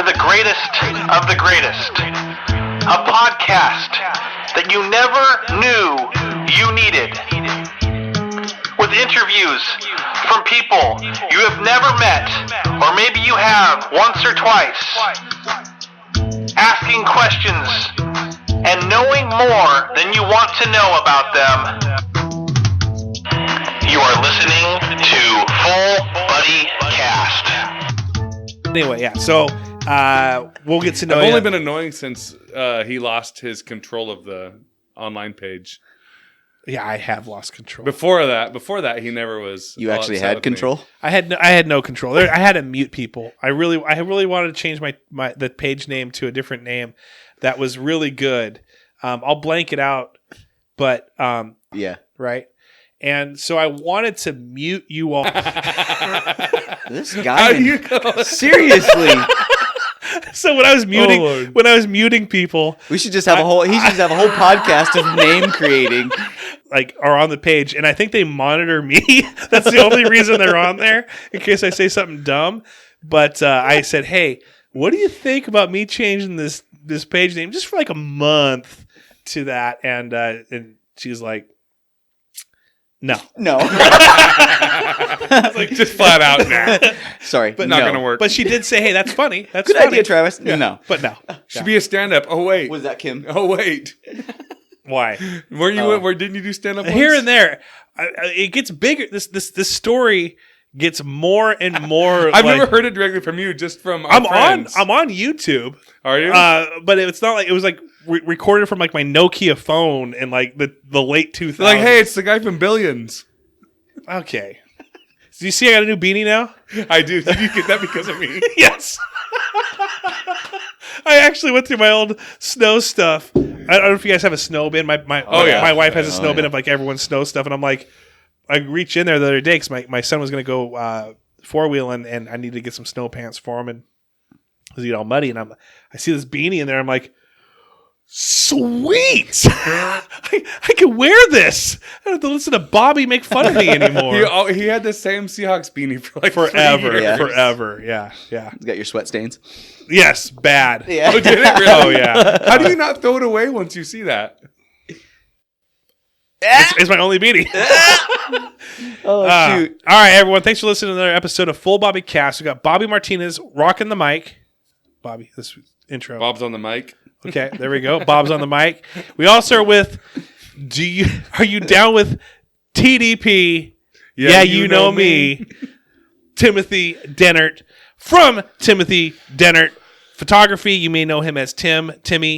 to the greatest of the greatest. A podcast that you never knew you needed. With interviews from people you have never met, or maybe you have once or twice. Asking questions and knowing more than you want to know about them. You are listening to Full Buddy Cast. Anyway, yeah, so we'll get to know I've you. only been annoying since he lost his control of the online page. Yeah, I have lost control. Before that, he never was. You actually had control? I had no control. I had to mute people. I really wanted to change the page name to a different name that was really good. I'll blank it out, but Yeah. right. And so I wanted to mute you all. This guy. Seriously. So when I was muting people, We should just have a whole. He should just have a whole podcast of name creating. like, are on the page, and I think they monitor me. That's the only reason they're on there, in case I say something dumb. But I said, hey, what do you think about me changing this page name just for like a month to that? And she's like, no. No. Like, just flat out now. Sorry. But Not no. going to work. But she did say, hey, that's funny. That's Good funny. idea, Travis. Yeah. No. But no. Should be a stand-up. Oh, wait. Was that Kim? Oh, wait. Why? Where didn't you do stand-up once? Here and there. It gets bigger. This story gets more and more. I've never heard it directly from you, just from our I'm friends. on YouTube. Are you? But it's not like it was like recorded from like my Nokia phone in like the late 2000s. Like, hey, it's the guy from Billions. Okay. Do you see I got a new beanie now? I do. Did you get that because of me? Yes. I actually went through my old snow stuff. I don't know if you guys have a snow bin. My wife has a snow bin of like everyone's snow stuff, and I'm like, I reached in there the other day because my son was going to go four-wheeling, and I needed to get some snow pants for him, and it was all muddy, and I see this beanie in there. I'm like, sweet! I can wear this. I don't have to listen to Bobby make fun of me anymore. He had the same Seahawks beanie for like Forever, 3 years. forever. Yeah. You got your sweat stains? Yes, bad. Yeah. Oh, did it really? Oh, yeah. How do you not throw it away once you see that? It's my only beanie. Oh, shoot. All right, everyone. Thanks for listening to another episode of Full Bobby Cast. We got Bobby Martinez rocking the mic. Bobby, this intro. Bob's on the mic. Okay, there we go. Bob's on the mic. We also are with. Are you down with TDP? Yeah, you know me. Timothy Dehnert from Timothy Dehnert Photography. You may know him as Tim Turi.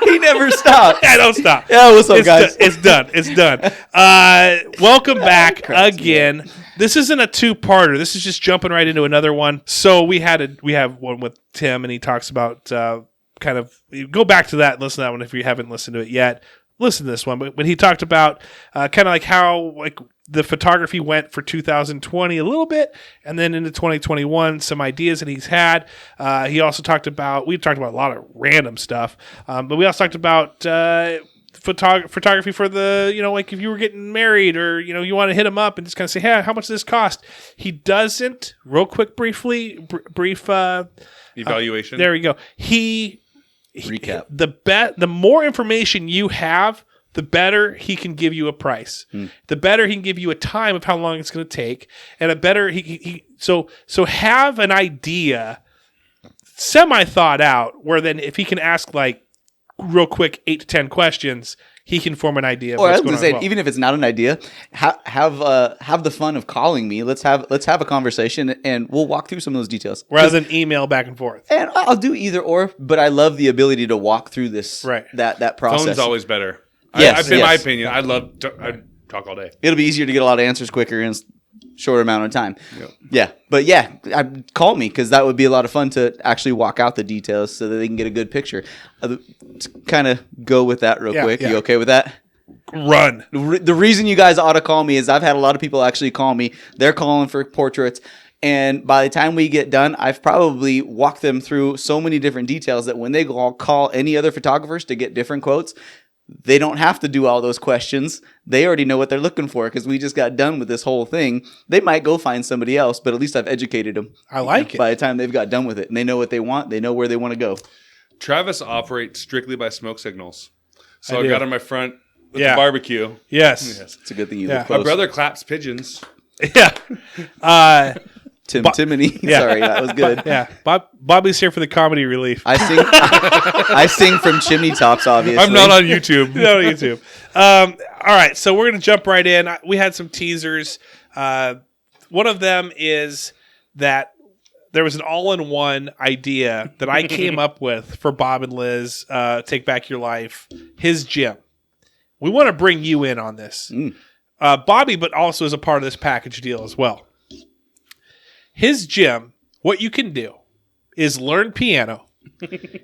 He never stopped. I don't stop. Yeah, what's up, guys? It's done. Welcome back again. This isn't a two-parter. This is just jumping right into another one. So we have one with Tim, and he talks about kind of go back to that and listen to that one if you haven't listened to it yet. Listen to this one, but he talked about kind of like how like the photography went for 2020 a little bit, and then into 2021, some ideas that he's had. We talked about a lot of random stuff, but we also talked about photography for the, like if you were getting married or, you want to hit him up and just kind of say, hey, how much does this cost? He doesn't, real quick, brief Evaluation. there we go. Recap. The more information you have, the better he can give you a price. The better he can give you a time of how long it's going to take, and a better so have an idea semi thought out. Where then if he can ask like real quick 8 to 10 questions, he can form an idea. Or I was going to say, even if it's not an idea, have the fun of calling me. Let's have a conversation, and we'll walk through some of those details rather than email back and forth. And I'll do either or, but I love the ability to walk through this that process. Phone's always better. Yes, in my opinion, I'd talk all day. It'll be easier to get a lot of answers quicker in a shorter amount of time. Yep. Yeah, but call me because that would be a lot of fun to actually walk out the details so that they can get a good picture. To kind of go with that real quick. You okay with that? Run. The reason you guys ought to call me is I've had a lot of people actually call me. They're calling for portraits. And by the time we get done, I've probably walked them through so many different details that when they call any other photographers to get different quotes, they don't have to do all those questions. They already know what they're looking for because we just got done with this whole thing. They might go find somebody else, but at least I've educated them. I like it. By the time they've got done with it, and they know what they want, they know where they want to go. Travis operates strictly by smoke signals. So I do. got on my front with the barbecue. Yes. It's a good thing you Yeah. live close. My brother claps pigeons. Yeah. Timony. Yeah. Sorry, that was good. Yeah. Bobby's here for the comedy relief. I sing from chimney tops, obviously. I'm not on YouTube. No, YouTube. All right, so we're going to jump right in. We had some teasers. One of them is that there was an all-in-one idea that I came up with for Bob and Liz, Take Back Your Life, his gym. We want to bring you in on this. Bobby, but also as a part of this package deal as well. His gym, what you can do is learn piano.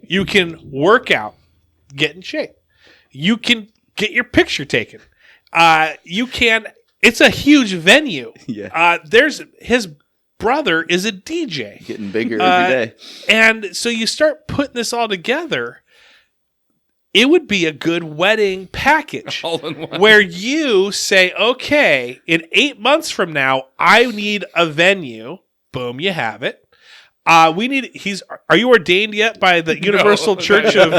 You can work out, get in shape. You can get your picture taken. It's a huge venue. Yeah. His brother is a DJ. Getting bigger every day. And so you start putting this all together. It would be a good wedding package All in one. where you say, okay, in 8 months from now, I need a venue. Boom, you have it. Are you ordained yet by the Universal Church of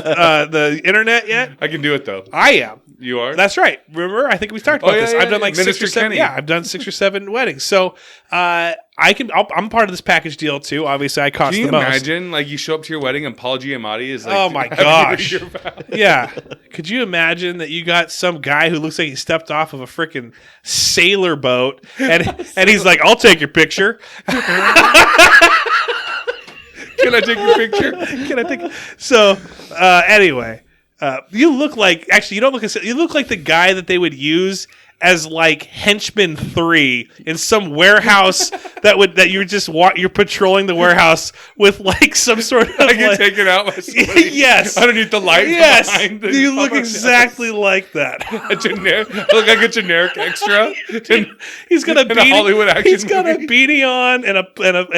the Internet yet? I can do it though. I am. You are? That's right. Remember, I think we talked about this. Yeah, I've done like Minister 6 or 7. Kenny. Yeah, I've done 6 or 7 weddings. So I'm part of this package deal too. Obviously, I cost Can you the most. imagine, like, you show up to your wedding and Paul Giamatti is like, Oh my having gosh. your vows? Yeah. Could you imagine that you got some guy who looks like he stepped off of a freaking sailor boat and he's like, I'll take your picture. Can I take your picture? Can I think? So, anyway, you look like, actually, you don't look, you look like the guy that they would use as like henchman 3 in some warehouse that you're patrolling the warehouse with like some sort of I get like, taken out by somebody yes, underneath the light. yes, Behind the you look pop-up exactly like that. I look like a generic extra. He's got a in a beanie. Hollywood action He's got a movie. beanie on and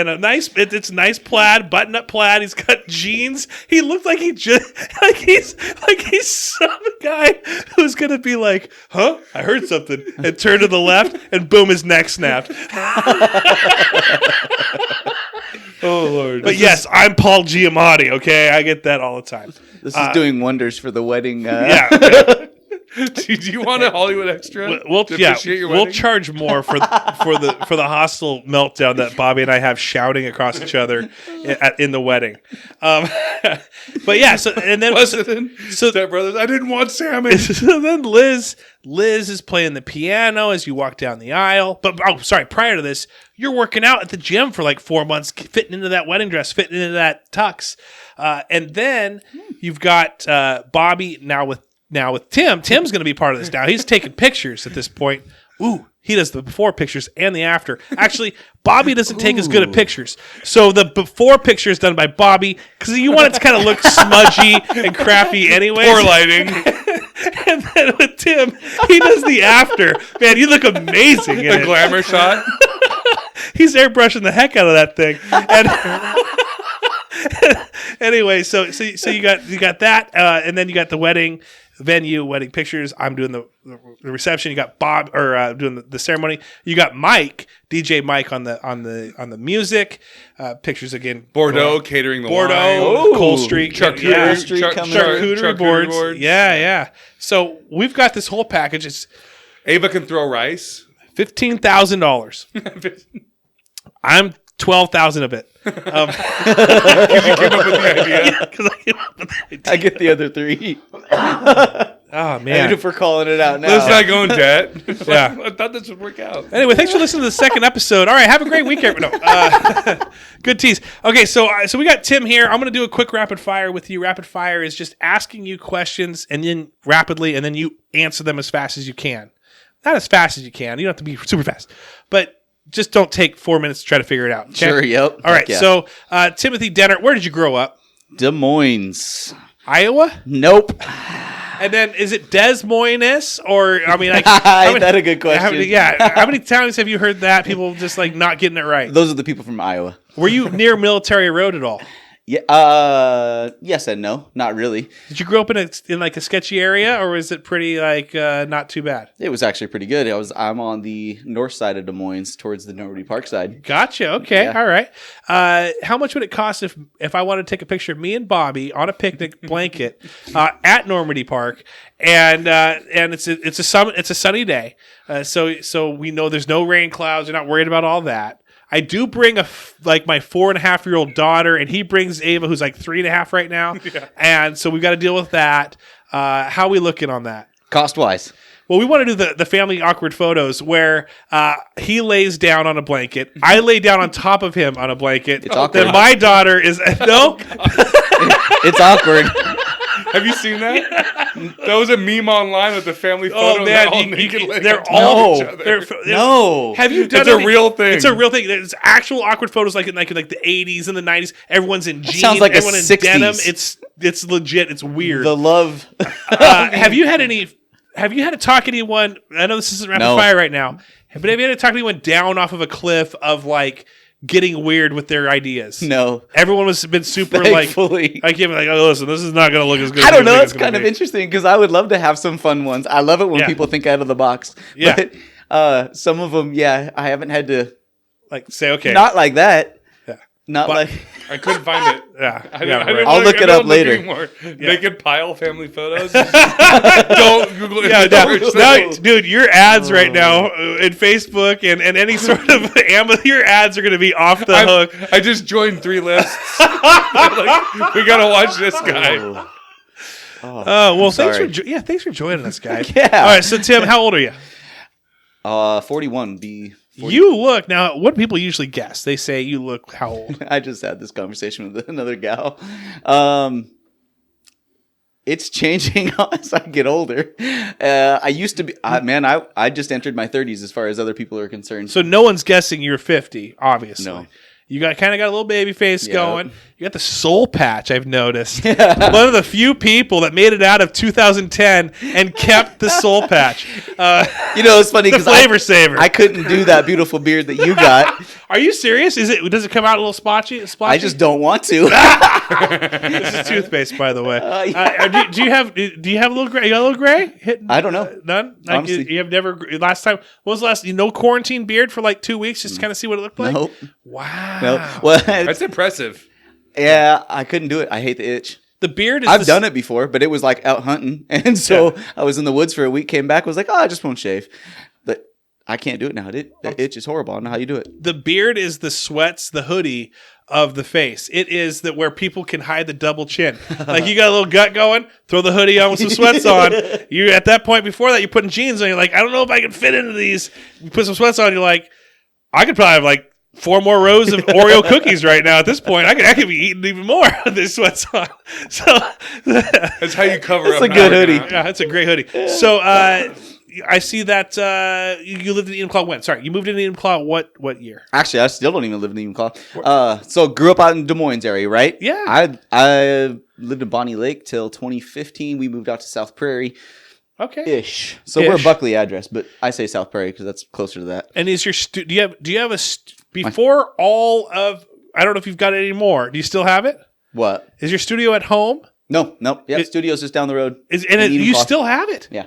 a nice. It's nice plaid, button up plaid. He's got jeans. He looked like he's some guy who's gonna be like, huh? I heard something, and turn to the left, and boom, his neck snapped. Oh Lord! But yes, I'm Paul Giamatti. Okay, I get that all the time. This is doing wonders for the wedding. Yeah. Do you want a Hollywood extra? We'll to officiate your we'll wedding? charge more for the hostile meltdown that Bobby and I have shouting across each other in the wedding. But yeah, so and then Step Brothers. I didn't want salmon. so then Liz is playing the piano as you walk down the aisle. But prior to this, you're working out at the gym for like 4 months, fitting into that wedding dress, fitting into that tux, and then you've got Bobby now with Tim. Tim's going to be part of this now. He's taking pictures at this point. Ooh, he does the before pictures and the after. Actually, Bobby doesn't take as good at pictures. So the before picture is done by Bobby because you want it to kind of look smudgy and crappy anyway. Poor lighting. And then with Tim, he does the after. Man, you look amazing in The it. glamour shot. He's airbrushing the heck out of that thing. And anyway, so you got that, and then you got the wedding venue, wedding pictures. I'm doing the reception. You got Bob doing the ceremony. You got Mike, DJ Mike on the music. Pictures again. Bordeaux catering the Bordeaux, wine. Cole Street, charcuterie boards. Yeah. So we've got this whole package. It's Ava can throw rice. $15,000. I'm 12,000 of it. You came up with the idea. Because I came up with the idea. I get the other 3. Oh Even man. if we're calling it out now. Let's not go in debt. Yeah. I thought this would work out. Anyway, thanks for listening to the second episode. All right, have a great weekend. No, good tease. Okay, so we got Tim here. I'm going to do a quick rapid fire with you. Rapid fire is just asking you questions and then rapidly, and then you answer them as fast as you can. Not as fast as you can. You don't have to be super fast, but just don't take 4 minutes to try to figure it out. Okay? Sure, yep. All right, Heck yeah. so Timothy Dehnert, where did you grow up? Des Moines. Iowa? Nope. And then is it Des Moines or I mean, like, Ain't that a good question? How many times have you heard that? People just like not getting it right. Those are the people from Iowa. Were you near Military Road at all? Yeah. Yes and no. Not really. Did you grow up in like a sketchy area, or was it pretty like not too bad? It was actually pretty good. I'm on the north side of Des Moines, towards the Normandy Park side. Gotcha. Okay. Yeah. All right. How much would it cost if I wanted to take a picture of me and Bobby on a picnic blanket at Normandy Park, and it's a sunny day, so we know there's no rain clouds. You're not worried about all that. I do bring my 4.5-year-old daughter, and he brings Ava, who's like 3.5 right now, and so we've got to deal with that. How are we looking on that? Cost wise. Well, we want to do the family awkward photos where he lays down on a blanket. I lay down on top of him on a blanket. It's awkward. Then my daughter is no. It's awkward. Have you seen that? That was a meme online with the family photo. Oh man, all naked laying they're on top all of each other. No. Have you done It's a real thing. It's a real thing. There's actual awkward photos like in the 80s and the 90s. Everyone's in jeans. sounds like a everyone in 60s. denim. It's legit. It's weird. The love. Have you had to talk anyone? I know this isn't rapid fire right now, but have you had to talk to anyone down off of a cliff of like getting weird with their ideas? No. Everyone was been super Thankfully. like oh listen, this is not going to look as good. I don't as know. you think It's gonna kind of be. interesting because I would love to have some fun ones. I love it when Yeah. people think out of the box. Yeah. But some of them, I haven't had to. Like say okay, Not like that. Yeah. Not But- like. I couldn't find it. yeah, I yeah, didn't right. I'll wanna- look I it don't up look later. anymore. Naked pile family photos. Don't Google it. No, dude, your ads right now in Facebook and any sort of your ads are going to be off the hook. I just joined 3 lists. Like, we gotta watch this guy. Oh well, thanks sorry. thanks for joining us, guys. Yeah. All right, so Tim, how old are you? 41 be. 40. You look now. What do people usually guess? They say you look how old? I just had this conversation with another gal. It's changing as I get older. I used to be, I just entered my 30s as far as other people are concerned. So no one's guessing you're 50. Obviously, No. You got a little baby face Yep. going. You got the soul patch. I've noticed. One of the few people that made it out of 2010 and kept the soul patch. It's funny The because flavor saver. I couldn't do that beautiful beard that you got. Are you serious? Does it come out a little splotchy? I just don't want to. This is toothpaste, by the way. Do you have a little gray? You got a little gray? I don't know. None. Like, Honestly. you have never. Last time. What was the last? No quarantine beard for like 2 weeks, just to kind of see what it looked like. Nope. Wow. No. Well, That's impressive. yeah, I couldn't do it. I hate the itch. The beard is. I've done it before, but it was like out hunting, and so Yeah. I was in the woods for a week. Came back, was like, I just won't shave. But I can't do it now. The itch is horrible. I don't know how you do it. The beard is the sweats, the hoodie of the face. It is that where people can hide the double chin. Like you got a little gut going, throw the hoodie on with some sweats on. You at that point before that, you're putting jeans on. You're like, I don't know if I can fit into these. You put some sweats on. You're like, I could probably have like 4 more rows of Oreo cookies right now. At this point, I could be eating even more with these sweats on. So That's how you cover That's up. a good now. hoodie. yeah, that's a great hoodie. So I see that you lived in Enumclaw when? Sorry, you moved into Enumclaw what year? Actually, I still don't even live in Enumclaw. So grew up out in Des Moines area, right? Yeah. I lived in Bonnie Lake till 2015. We moved out to South Prairie Okay. ish. So we're a Ish. Buckley address, but I say South Prairie because that's closer to that. And is your do you have a before all of I don't know if you've got it anymore. Do you still have it? What? Is your studio at home? No. Yep. Studio's just down the road. You still have it Yeah.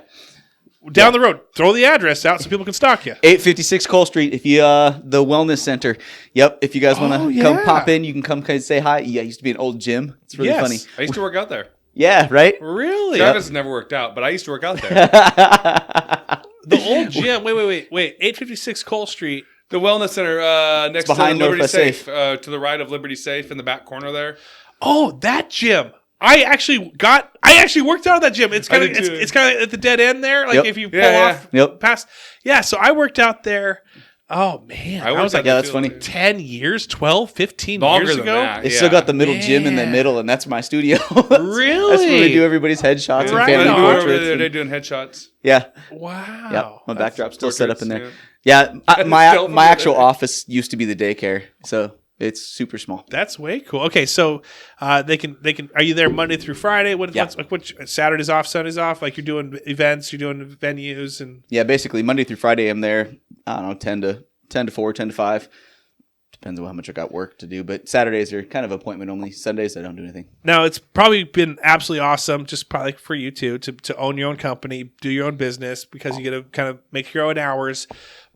down the road. Throw the address out so people can stalk you. 856 Cole Street. If you the wellness center. Yep. If you guys want to come yeah. pop in, you can come say hi. Yeah, it used to be an old gym. It's really Yes. funny. I used to work out there. Yeah. Right. Really? Travis never worked out, but I used to work out there. The old gym. Wait. 856 Cole Street. The wellness center next behind to Liberty Northwest Safe, Safe. to the right of Liberty Safe in the back corner there. Oh, that gym. I actually worked out at that gym. It's kind of did too. it's kind of at the dead end there. Like Yep. if you pull Yeah, off Yep. past. Yeah, so I worked out there. Oh man. I was worked like out yeah, the that's field funny. there. 10 years, 12, 15 Longer years than ago. that. It's Yeah. still got the middle gym in the Man. middle, and that's my studio. Really? That's where we do everybody's headshots Right and family on. Over portraits. there, and- they're doing headshots. Yeah. Wow. Yep. My backdrop's still set up in there. portraits, Yeah. Still My actual there. office used to be the daycare, so it's super small. That's way cool. Okay, so they can. Are you there Monday through Friday? Yeah. What's Saturdays off, Sundays off? Like you're doing events, you're doing venues, and Yeah, basically Monday through Friday I'm there. I don't know, 10 to 4, 10 to 5. depends on how much I got work to do. But Saturdays are kind of appointment only. Sundays I don't do anything. Now, it's probably been absolutely awesome, just probably for you too, to own your own company, do your own business, because you get to kind of make your own hours.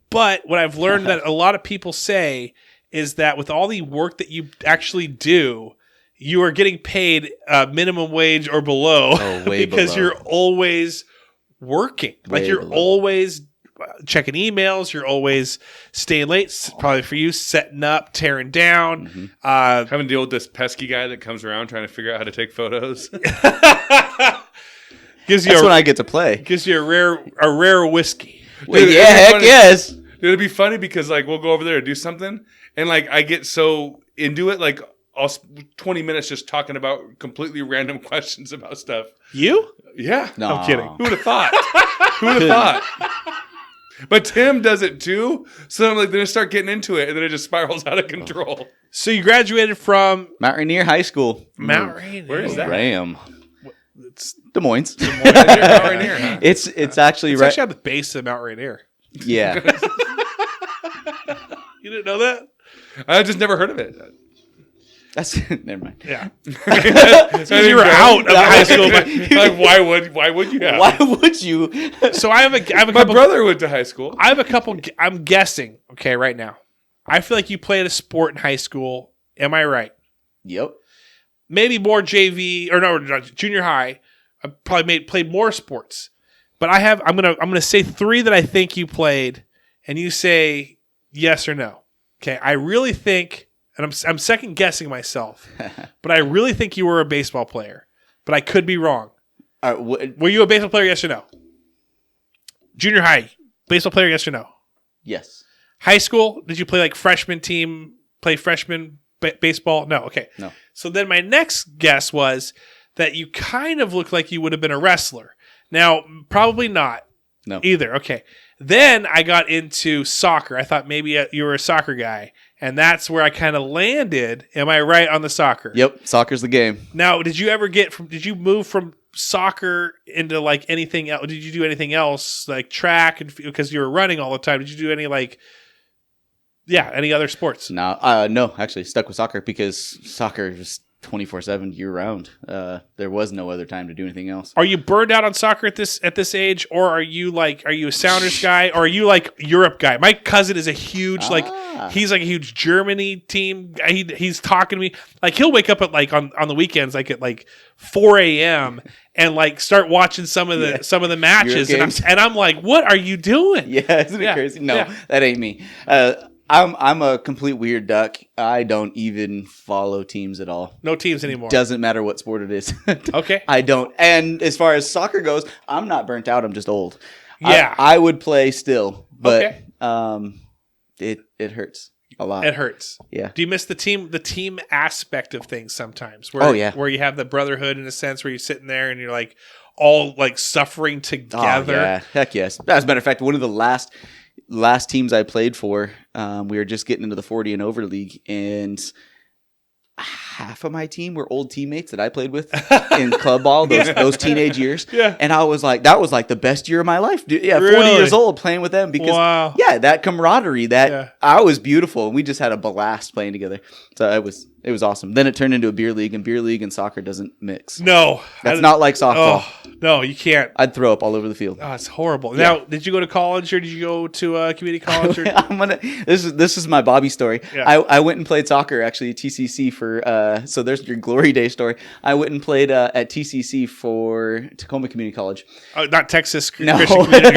But what I've learned that a lot of people say is that with all the work that you actually do, you are getting paid minimum wage or below because you're always working. Like you're always checking emails. You're always staying late. Probably for you, setting up, tearing down. Having to deal with this pesky guy that comes around trying to figure out how to take photos. That's when I get to play. Gives you a rare whiskey. Well, yeah, heck yes. It'd be funny because like we'll go over there and do something, and like I get so into it, like I'll 20 minutes just talking about completely random questions about stuff. You? Yeah. No. I'm kidding. Who would have thought? Who would have thought? But Tim does it too, so I'm like, then I start getting into it, and then it just spirals out of control. So you graduated from Mount Rainier High School. Mount Rainier. Where is that? Ram. It's Des Moines. Huh? It's actually It's right. actually on the base of Mount Rainier. Yeah. You didn't know that? I just never heard of it. That's never mind. Yeah. Because you were out of high school. Like, why would you have? Why would you? So I have a My couple. brother went to high school. I have a couple. I'm guessing. Okay, right now, I feel like you played a sport in high school. Am I right? Yep. Maybe more JV or no, junior high. I probably played more sports. But I'm gonna say 3 that I think you played, and you say yes or no. Okay, I really think, and I'm second guessing myself, but I really think you were a baseball player. But I could be wrong. Were you a baseball player? Yes or no? Junior high, baseball player? Yes or no? Yes. High school, did you play like freshman team? Play freshman baseball? No. Okay. No. So then my next guess was that you kind of looked like you would have been a wrestler. Now, probably not. No. Either. Okay. Then I got into soccer. I thought maybe you were a soccer guy, and that's where I kind of landed. Am I right on the soccer? Yep. Soccer's the game. Now, did you move from soccer into like anything else? Did you do anything else like track because you were running all the time? Did you do any any other sports? No, actually stuck with soccer because soccer is 24/7 year round. There was no other time to do anything else. Are you burned out on soccer at this age, or are you a Sounders guy, or are you like Europe guy? My cousin is a huge he's like a huge Germany team. He's talking to me like he'll wake up at like on the weekends like at like 4 a.m. and like start watching some of the matches, and I'm like, what are you doing? Yeah, isn't it crazy? No, that ain't me. I'm a complete weird duck. I don't even follow teams at all. No teams anymore. Doesn't matter what sport it is. Okay. I don't. And as far as soccer goes, I'm not burnt out. I'm just old. Yeah. I would play still, but okay. It hurts a lot. It hurts. Yeah. Do you miss the team aspect of things sometimes? Where you have the brotherhood in a sense where you're sitting there and you're like all like suffering together. Oh, yeah. Heck yes. As a matter of fact, one of the last teams I played for, we were just getting into the 40 and over league, and half of my team were old teammates that I played with in club ball those teenage years. Yeah. And I was like, that was like the best year of my life. Dude. Yeah, Really? 40 years old playing with them because that camaraderie I was beautiful, and we just had a blast playing together. So it was awesome. Then it turned into a beer league, and beer league and soccer doesn't mix. No. That's not like softball. Oh, no, you can't. I'd throw up all over the field. Oh, it's horrible. Yeah. Now, did you go to college or did you go to a community college? Or? This is my Bobby story. Yeah. I went and played soccer actually at TCC for so there's your glory day story. I went and played at TCC for Tacoma Community College. Oh, not Texas No. Christian Community.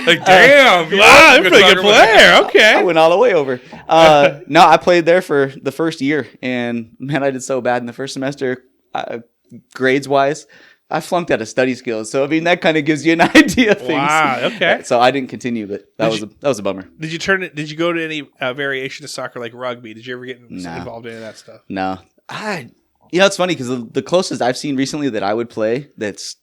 Like, damn. Wow, you're a pretty good player. Okay. I went all the way over. No, I played there for the first year, and man, I did so bad in the first semester. Grades wise, I flunked out of study skills. So I mean, that kind of gives you an idea of things. Wow. Okay. So I didn't continue, but that was a bummer. Did you go to any variation of soccer like rugby? Did you ever get involved in any of that stuff? No. It's funny because the closest I've seen recently that I would play that's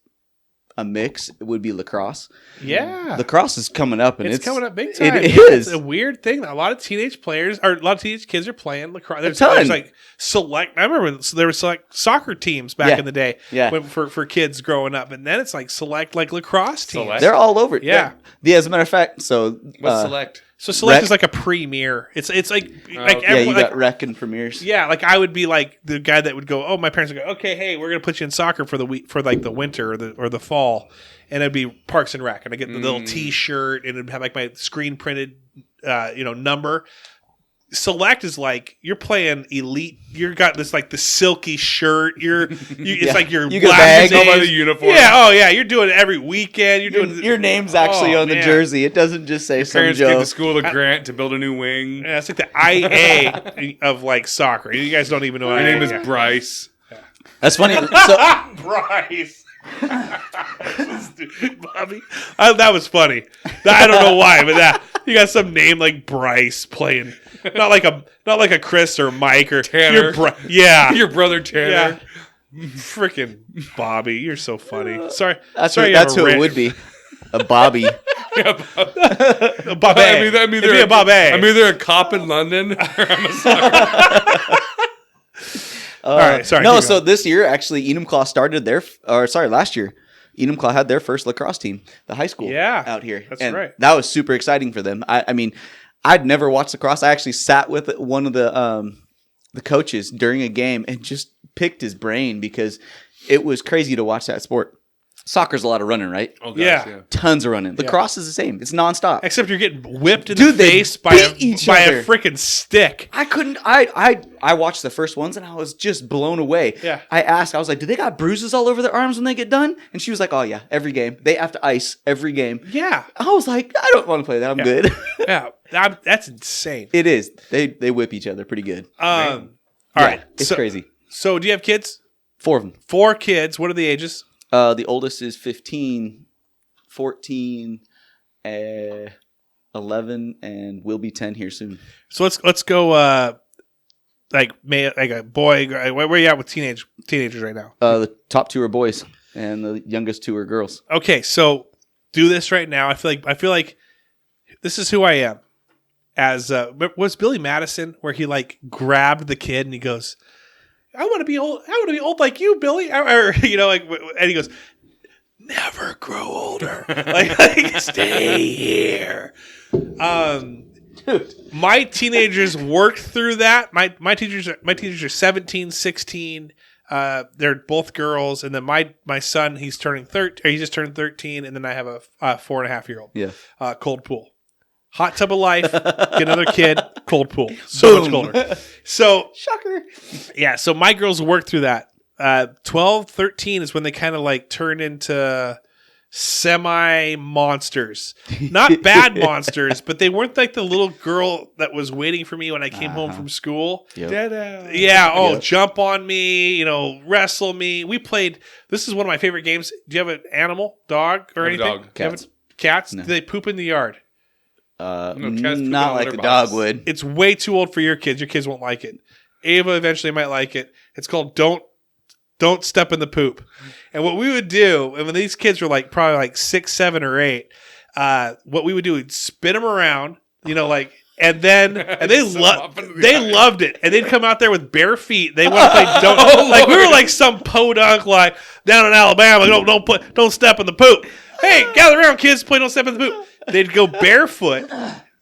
a mix would be lacrosse. Yeah. Lacrosse is coming up, and it's coming up big time. It is. It's a weird thing. A lot of teenage players or a lot of teenage kids are playing lacrosse. There's like select. I remember when there were select soccer teams back in the day. Yeah. For kids growing up, and then it's like select like lacrosse teams. Select? They're all over it. Yeah. As a matter of fact, so What's select? So Select Rec? is like a premier. It's like okay. like Yeah, you everyone, got rec and premiers. yeah, like I would be like the guy that would go, oh, my parents would go, okay, hey, we're gonna put you in soccer for the week, for like the winter or the fall, and it'd be Parks and Rec, and I get the little T-shirt, and it'd have like my screen printed, number. Select is like you're playing elite. You got this like the silky shirt. It's like your You got glasses. bag. Go by the uniform. Yeah, oh yeah, you're doing it every weekend. You're doing Your name's actually Oh, on the man. jersey. It doesn't just say some Parents give Joe. the school a grant to build a new wing. Yeah, it's like the IA of like soccer. You guys don't even know. My what name is yeah. Bryce. That's funny. So, Bryce. Bobby, that was funny. I don't know why, but that you got some name like Bryce playing, not like a Chris or Mike or Tanner. Yeah, Your brother Tanner. yeah. Freaking Bobby, you're so funny. Sorry, that's sorry. that's who it would be. A Bobby. Bobby. I'm It'd be a Bobby. I'm either a cop in London or I'm a soccer. All right, sorry. No, keep so going. this year actually Enumclaw started last year. Enumclaw had their first lacrosse team, the high school out here. That's and right. That was super exciting for them. I mean, I'd never watched lacrosse. I actually sat with one of the coaches during a game and just picked his brain because it was crazy to watch that sport. Soccer's a lot of running, right? Oh, gosh, Yeah. Tons of running. Lacrosse is the same. It's nonstop. Except you're getting whipped in Dude, the they face by beat each other. a freaking stick. I couldn't. I watched the first ones and I was just blown away. Yeah. I asked. I was like, "Do they got bruises all over their arms when they get done?" And she was like, "Oh yeah, every game they have to ice every game." Yeah, I was like, "I don't want to play that. I'm good." yeah. That's insane. It is. They whip each other pretty good. All right. It's so, crazy. So, do you have kids? 4 of them. 4 kids. What are the ages? The oldest is 15, 14, 11, and will be 10 here soon. So let's go. Like a boy. Where are you at with teenagers right now? The top 2 are boys, and the youngest 2 are girls. Okay, so do this right now. I feel like this is who I am. As was Billy Madison, where he like grabbed the kid and he goes, "I want to be old. I want to be old like you, Billy." Or and he goes, "Never grow older. like stay here." My teenagers worked through that. My teenagers are 17, 16. They're both girls, and then my son, he's turning 13. He just turned 13, and then I have a 4.5-year-old. Yeah. Cold pool, hot tub of life. Get another kid, cold pool, so much colder. So Shocker. yeah, so my girls worked through that. 12, 13 is when they kind of like turn into semi-monsters. Not bad monsters, but they weren't like the little girl that was waiting for me when I came home from school. Yep. Dada. Yeah, Yep. jump on me, wrestle me. We played, this is one of my favorite games. Do you have an animal, dog, or I have a anything? dog. Do you have Cats. Cats? No. Do they poop in the yard? cats poop in Not a like litter the box. dog would. It's way too old for your kids. Your kids won't like it. Ava eventually might like it. It's called Don't Step in the Poop. And what we would do, and when these kids were like probably like 6, 7, or 8, what we would do, we'd spin them around, and they loved it. And they'd come out there with bare feet. They want to play like we were like some podunk like down in Alabama. Don't step in the poop. Hey, gather around, kids. Play Don't Step in the Poop. They'd go barefoot.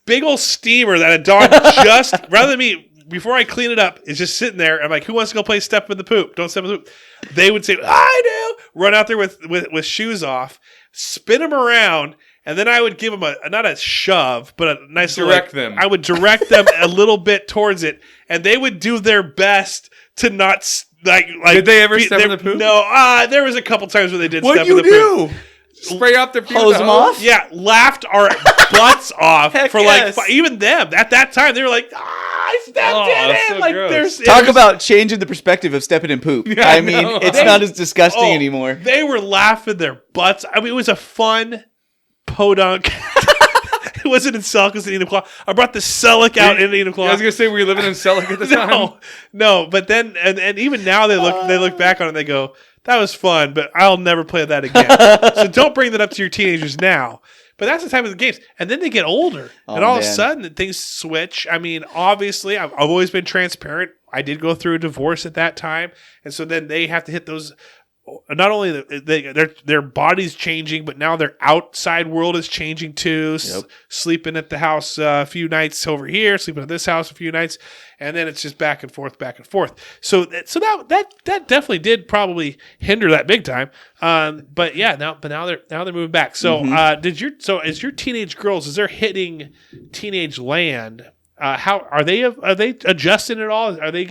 Big old steamer that a dog just rather than me. Before I clean it up, is just sitting there. I'm like, who wants to go play Step in the Poop? Don't Step in the Poop. They would say, I do. Run out there with shoes off, spin them around, and then I would give them not a shove, but a nice Direct them. I would direct them a little bit towards it, and they would do their best to not like. Did they ever step in the poop? No. There was a couple times where they did What'd step in the you poop. do? Spray out their feet. Hose them off? Yeah, laughed our butts off Heck for yes. even them. At that time, they were like, I stepped in that's it. so Like, gross. Talk about changing the perspective of stepping in poop. Yeah, I I mean, know. it's not as disgusting anymore. They were laughing their butts. I mean, it was a fun podunk. It wasn't in Selk, it was in Enumclaw. I brought the Selleck out in Enumclaw. I was gonna say, were you living in Selleck at the time? No, but then and even now they look back on it and they go, that was fun, but I'll never play that again. So don't bring that up to your teenagers now. But that's the time of the games. And then they get older. And all of a man. sudden things switch. I mean, obviously, I've always been transparent. I did go through a divorce at that time. And so then they have to hit those not only their body's changing, but now their outside world is changing too. Yep. Sleeping at the house a few nights over here, sleeping at this house a few nights, and then it's just back and forth. So that definitely did probably hinder that big time. But now they're moving back. So is your teenage girls, as they're hitting teenage land, how are they adjusting at all? Are they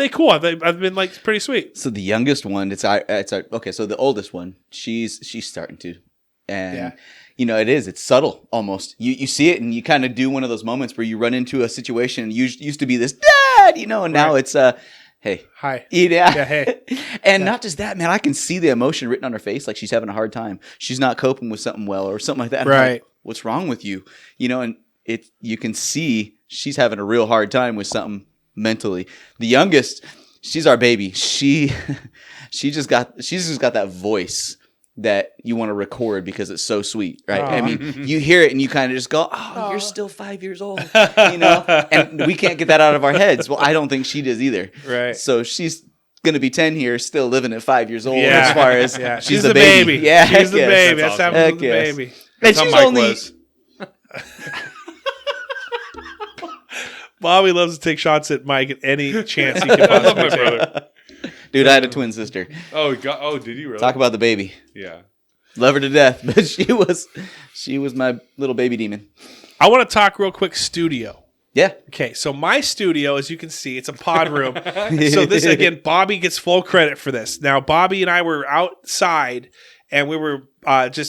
cool? I've been like pretty sweet. So the youngest one, okay. So the oldest one, she's starting to, and it's subtle almost. You see it, and you kind of do one of those moments where you run into a situation. And used to be this dad, and now it's hey, hi, yeah, hey, and not just that, man. I can see the emotion written on her face, like she's having a hard time. She's not coping with something well, or something like that. And I'm right? like, what's wrong with you? And you can see she's having a real hard time with something mentally. The youngest, she's our baby. She's just got that voice that you want to record because it's so sweet, right? I mean, you hear it and you kind of just go, "Oh, you're still 5 years old," and we can't get that out of our heads. Well, I don't think she does either. Right. So she's going to be 10 here, still living at 5 years old. Yeah. As far as she's the baby. Yeah, she's the baby. That's awesome. happening with the baby. And That's how she's Mike only. was. Bobby loves to take shots at Mike at any chance he can I love possibly my take. brother. Dude, I had a twin sister. Oh, did you really? Talk about the baby. Yeah. Love her to death, but she was my little baby demon. I want to talk real quick studio. Yeah. Okay, so my studio, as you can see, it's a pod room. So this, again, Bobby gets full credit for this. Now, Bobby and I were outside, and we were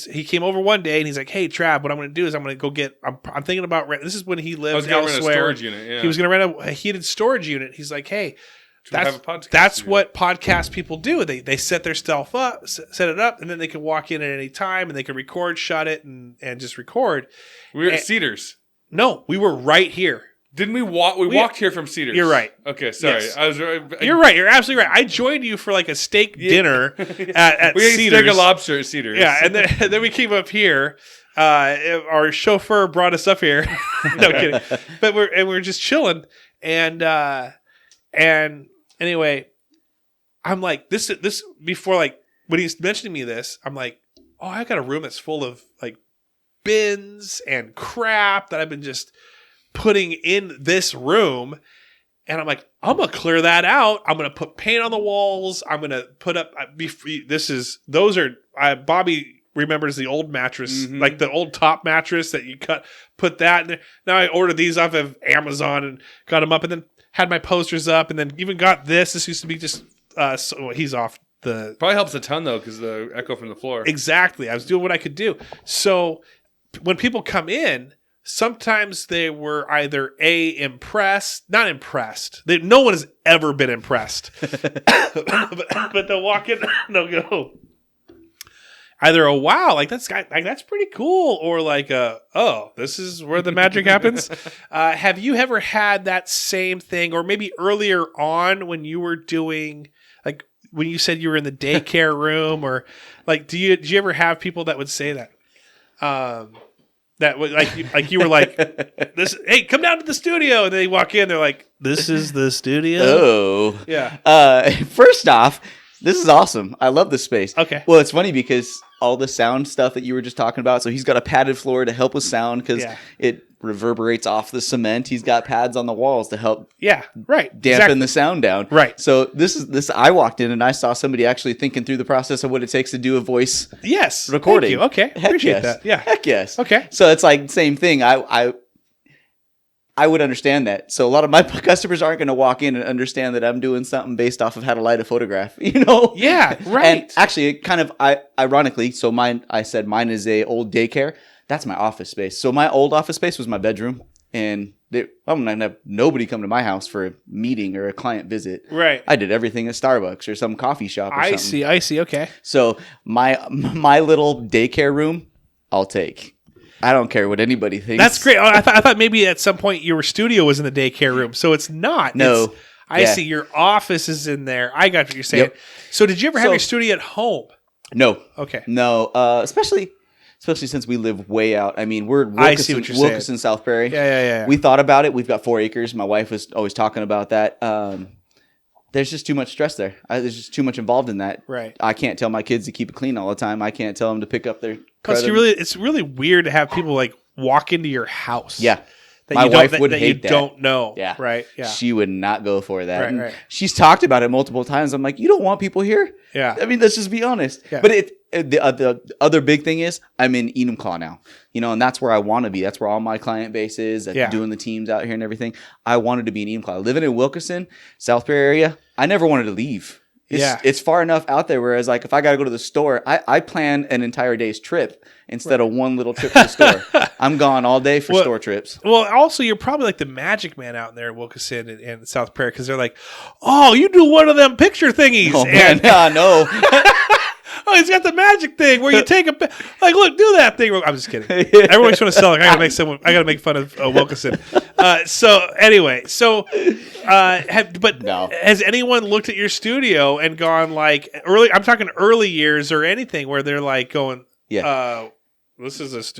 he came over one day, and he's like, "Hey, Trav, what I'm going to do is I'm going to go get, I'm thinking about rent." This is when he I was lived going to rent a elsewhere. storage unit. Yeah. He was going to rent a heated storage unit. He's like, "Hey, To have a podcast that's studio. what podcast people do. They set their stuff up, set it up, and then they can walk in at any time, and they can record, shut it, and just record." We were at Cedars. No, we were right here. Didn't we walk? We walked here from Cedars. You're right. Okay, sorry. Yes. You're right. You're absolutely right. I joined you for like a steak dinner at we ate Cedars. steak and lobster at Cedars. Yeah, and then we came up here. Our chauffeur brought us up here. No kidding. But we're just chilling, and anyway, I'm like this before, like when he's mentioning me this, I'm like, oh, I got a room that's full of like bins and crap that I've been just putting in this room. And I'm like, I'm going to clear that out. I'm going to put paint on the walls. I'm going to put up, Bobby remembers the old mattress, like the old top mattress that you put that in there. Now I ordered these off of Amazon and got them up, and then had my posters up, and then even got this. This used to be just, he's off the. Probably helps a ton though, because the echo from the floor. Exactly. I was doing what I could do. So when people come in, sometimes they were either not impressed. No one has ever been impressed. but they'll walk in and they'll go either a wow, like that's pretty cool, or like oh, this is where the magic happens. Have you ever had that same thing, or maybe earlier on when you were doing, like when you said you were in the daycare room, or like did you ever have people that would say that? That was like you were like this. Hey, come down to the studio, and they walk in. They're like, "This is the studio." Oh, yeah. First off, this is awesome. I love this space. Okay. Well, it's funny because all the sound stuff that you were just talking about. So he's got a padded floor to help with sound because it reverberates off the cement. He's got pads on the walls to help. Yeah. Right. Dampen the sound down. Right. So this. I walked in and I saw somebody actually thinking through the process of what it takes to do a voice. Yes. Recording. Thank you. Okay. Heck Appreciate yes. that. Yeah. Heck yes. Okay. So it's like same thing. I would understand that. So a lot of my customers aren't going to walk in and understand that I'm doing something based off of how to light a photograph, Yeah, right. And actually, it kind of, ironically, so mine is a old daycare. That's my office space. So my old office space was my bedroom, and I'm not going to have nobody come to my house for a meeting or a client visit. Right. I did everything at Starbucks or some coffee shop or something. I see. Okay. So my little daycare room, I'll take. I don't care what anybody thinks. That's great. I thought maybe at some point your studio was in the daycare room, so it's not. No. I see. Your office is in there. I got what you're saying. Yep. So did you ever have your studio at home? No. Okay. No. Especially since we live way out. I mean, we're I see what you're saying. Wilkeston, South Perry. Yeah. We thought about it. We've got 4 acres. My wife was always talking about that. there's just too much stress there. There's just too much involved in that. Right. I can't tell my kids to keep it clean all the time. I can't tell them to pick up their. Plus, it's really weird to have people like walk into your house. Yeah. That My you wife don't, would that hate you that. don't know. Yeah. Right. Yeah. She would not go for that. Right, And right. she's talked about it multiple times. I'm like, you don't want people here? Yeah. I mean, let's just be honest. Yeah. But the other big thing is I'm in Enumclaw now, and that's where I want to be. That's where all my client base is, doing the teams out here and everything. I wanted to be in Enumclaw. Living in Wilkinson, South Bay area, I never wanted to leave. It's far enough out there. Whereas, like, if I got to go to the store, I plan an entire day's trip instead of one little trip to the store. I'm gone all day for store trips. Well, also, you're probably like the magic man out there in Wilkinson and South Prairie because they're like, oh, you do one of them picture thingies. Oh, man. No. Oh, he's got the magic thing where you take like, look, do that thing. I'm just kidding. Everyone's trying to sell it. I gotta make fun of Wilkinson. So anyway, has anyone looked at your studio and gone like early? I'm talking early years or anything where they're like going, this is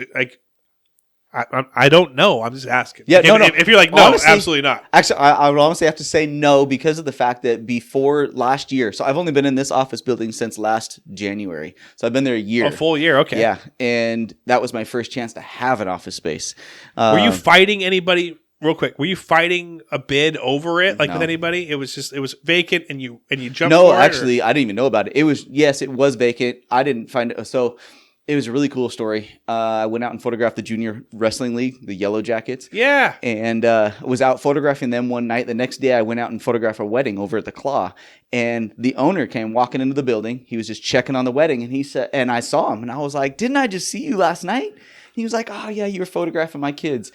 I don't know. I'm just asking. Yeah, no. If you're like, no, honestly, absolutely not. Actually, I would honestly have to say no because of the fact that before last year, so I've only been in this office building since last January. So I've been there a year. A full year, okay. Yeah, and that was my first chance to have an office space. Were you fighting anybody? Real quick, were you fighting a bid over it, like No. with anybody? It was vacant, and you jumped. No, for it, actually, I didn't even know about it. It was vacant. I didn't find it. So it was a really cool story. I went out and photographed the junior wrestling league, the Yellow Jackets. Yeah. And was out photographing them one night. The next day, I went out and photographed a wedding over at the Claw. And the owner came walking into the building. He was just checking on the wedding, and he said, and I saw him, and I was like, "Didn't I just see you last night?" He was like, "Oh yeah, you were photographing my kids."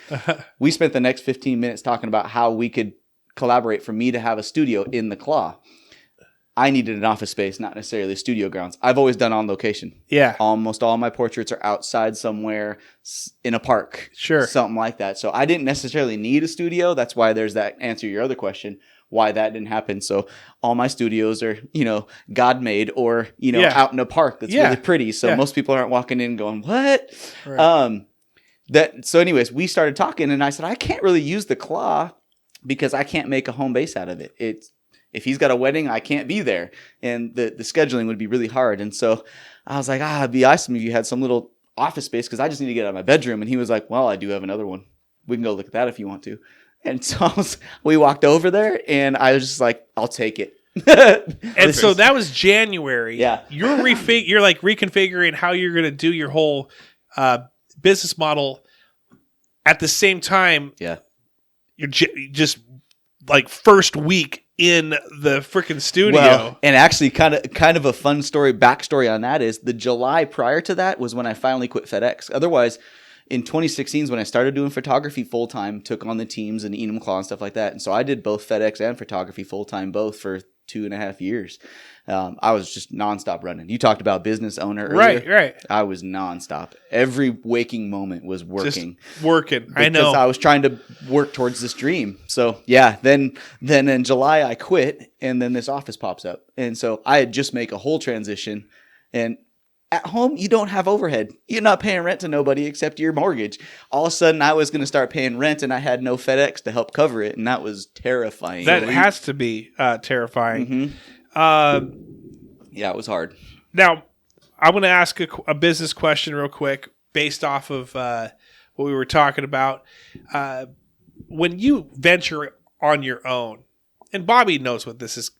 We spent the next 15 minutes talking about how we could collaborate for me to have a studio in the Claw. I needed an office space, not necessarily studio grounds. I've always done on location. Yeah. Almost all my portraits are outside somewhere in a park. Sure. Something like that. So I didn't necessarily need a studio. That's why there's that answer to your other question, why that didn't happen. So all my studios are, God made or, out in a park that's really pretty. So most people aren't walking in going, what? Right. So anyways, we started talking and I said, I can't really use the Claw because I can't make a home base out of it. If he's got a wedding, I can't be there. And the scheduling would be really hard. And so I was like, it'd be awesome if you had some little office space because I just need to get out of my bedroom. And he was like, well, I do have another one. We can go look at that if you want to. And so we walked over there and I was just like, I'll take it. And so that was January. Yeah. You're like reconfiguring how you're going to do your whole business model at the same time. Yeah. You're just like first week in the freaking studio. Well, and actually kind of a fun backstory on that is the July prior to that was when I finally quit FedEx. Otherwise, in 2016 is when I started doing photography full-time, took on the teams and Enumclaw and stuff like that. And so I did both FedEx and photography full-time, both for 2.5 years. I was just nonstop running. You talked about business owner earlier. Right. I was nonstop. Every waking moment was working. Just working. I know. Because I was trying to work towards this dream. So yeah, then in July I quit and then this office pops up. And so I had just make a whole transition. And at home, you don't have overhead. You're not paying rent to nobody except your mortgage. All of a sudden, I was going to start paying rent, and I had no FedEx to help cover it, and that was terrifying. That has to be terrifying. Mm-hmm. Yeah, it was hard. Now, I want to ask a business question real quick based off of what we were talking about. When you venture on your own, and Bobby knows what this is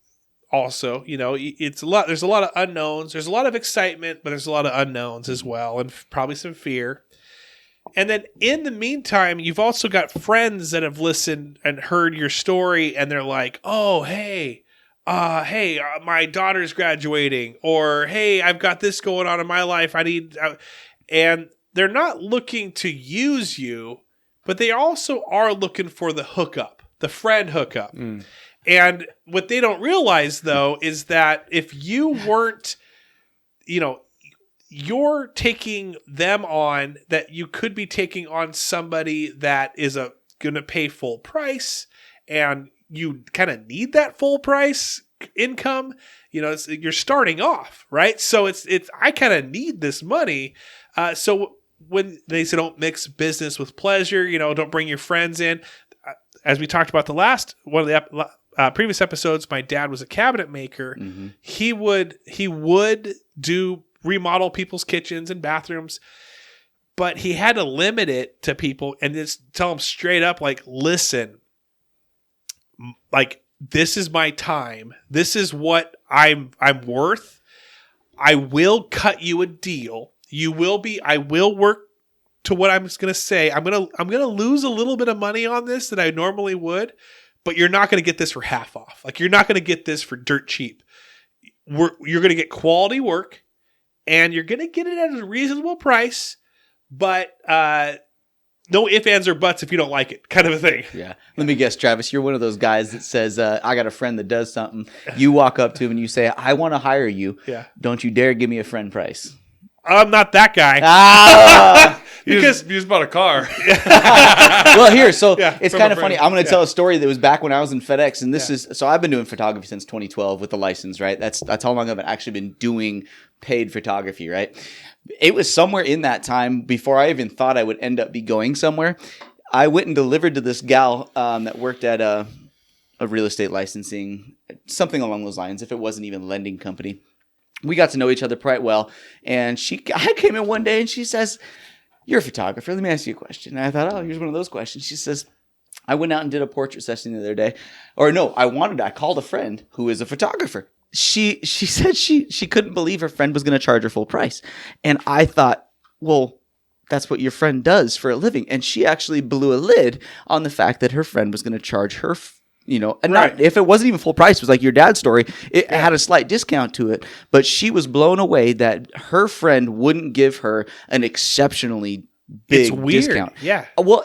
also, it's a lot. There's a lot of unknowns. There's a lot of excitement, but there's a lot of unknowns as well, and probably some fear. And then in the meantime, you've also got friends that have listened and heard your story, and they're like, "Oh, hey, my daughter's graduating," or "Hey, I've got this going on in my life. I need," and they're not looking to use you, but they also are looking for the hookup, the friend hookup. Mm. And what they don't realize, though, is that if you weren't, you're taking them on, that you could be taking on somebody that is going to pay full price, and you kind of need that full price income. You're starting off, right? So it's I kind of need this money. So when they say don't mix business with pleasure, don't bring your friends in. As we talked about the last one of the previous episodes, my dad was a cabinet maker. Mm-hmm. He would do remodel people's kitchens and bathrooms, but he had to limit it to people and just tell them straight up, like, listen, like, this is my time. This is what I'm worth. I will cut you a deal. I will work to what I'm just going to say. I'm going to lose a little bit of money on this that I normally would, but you're not going to get this for half off. Like, you're not going to get this for dirt cheap. You're going to get quality work and you're going to get it at a reasonable price, but, no ifs, ands, or buts if you don't like it, kind of a thing. Yeah. Let me guess, Travis, you're one of those guys that says, I got a friend that does something. You walk up to him and you say, I want to hire you. Yeah. Don't you dare give me a friend price. I'm not that guy. Because you just bought a car. Well, here, so Yeah, it's from kind a of funny. friend. I'm going to tell a story that was back when I was in FedEx, and this is so I've been doing photography since 2012 with the license, right? That's how long I've actually been doing paid photography, right? It was somewhere in that time before I even thought I would end up be going somewhere. I went and delivered to this gal that worked at a real estate licensing, something along those lines, if it wasn't even lending company. We got to know each other quite well. And I came in one day and she says, you're a photographer. Let me ask you a question. And I thought, here's one of those questions. She says, I went out and did a portrait session the other day. Or no, I called a friend who is a photographer. She said she couldn't believe her friend was going to charge her full price. And I thought, well, that's what your friend does for a living. And she actually blew a lid on the fact that her friend was going to charge her, and not if it wasn't even full price, it was like your dad's story. It had a slight discount to it, but she was blown away that her friend wouldn't give her an exceptionally big It's weird. discount. Yeah. Well,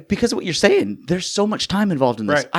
because of what you're saying, there's so much time involved in this. Right.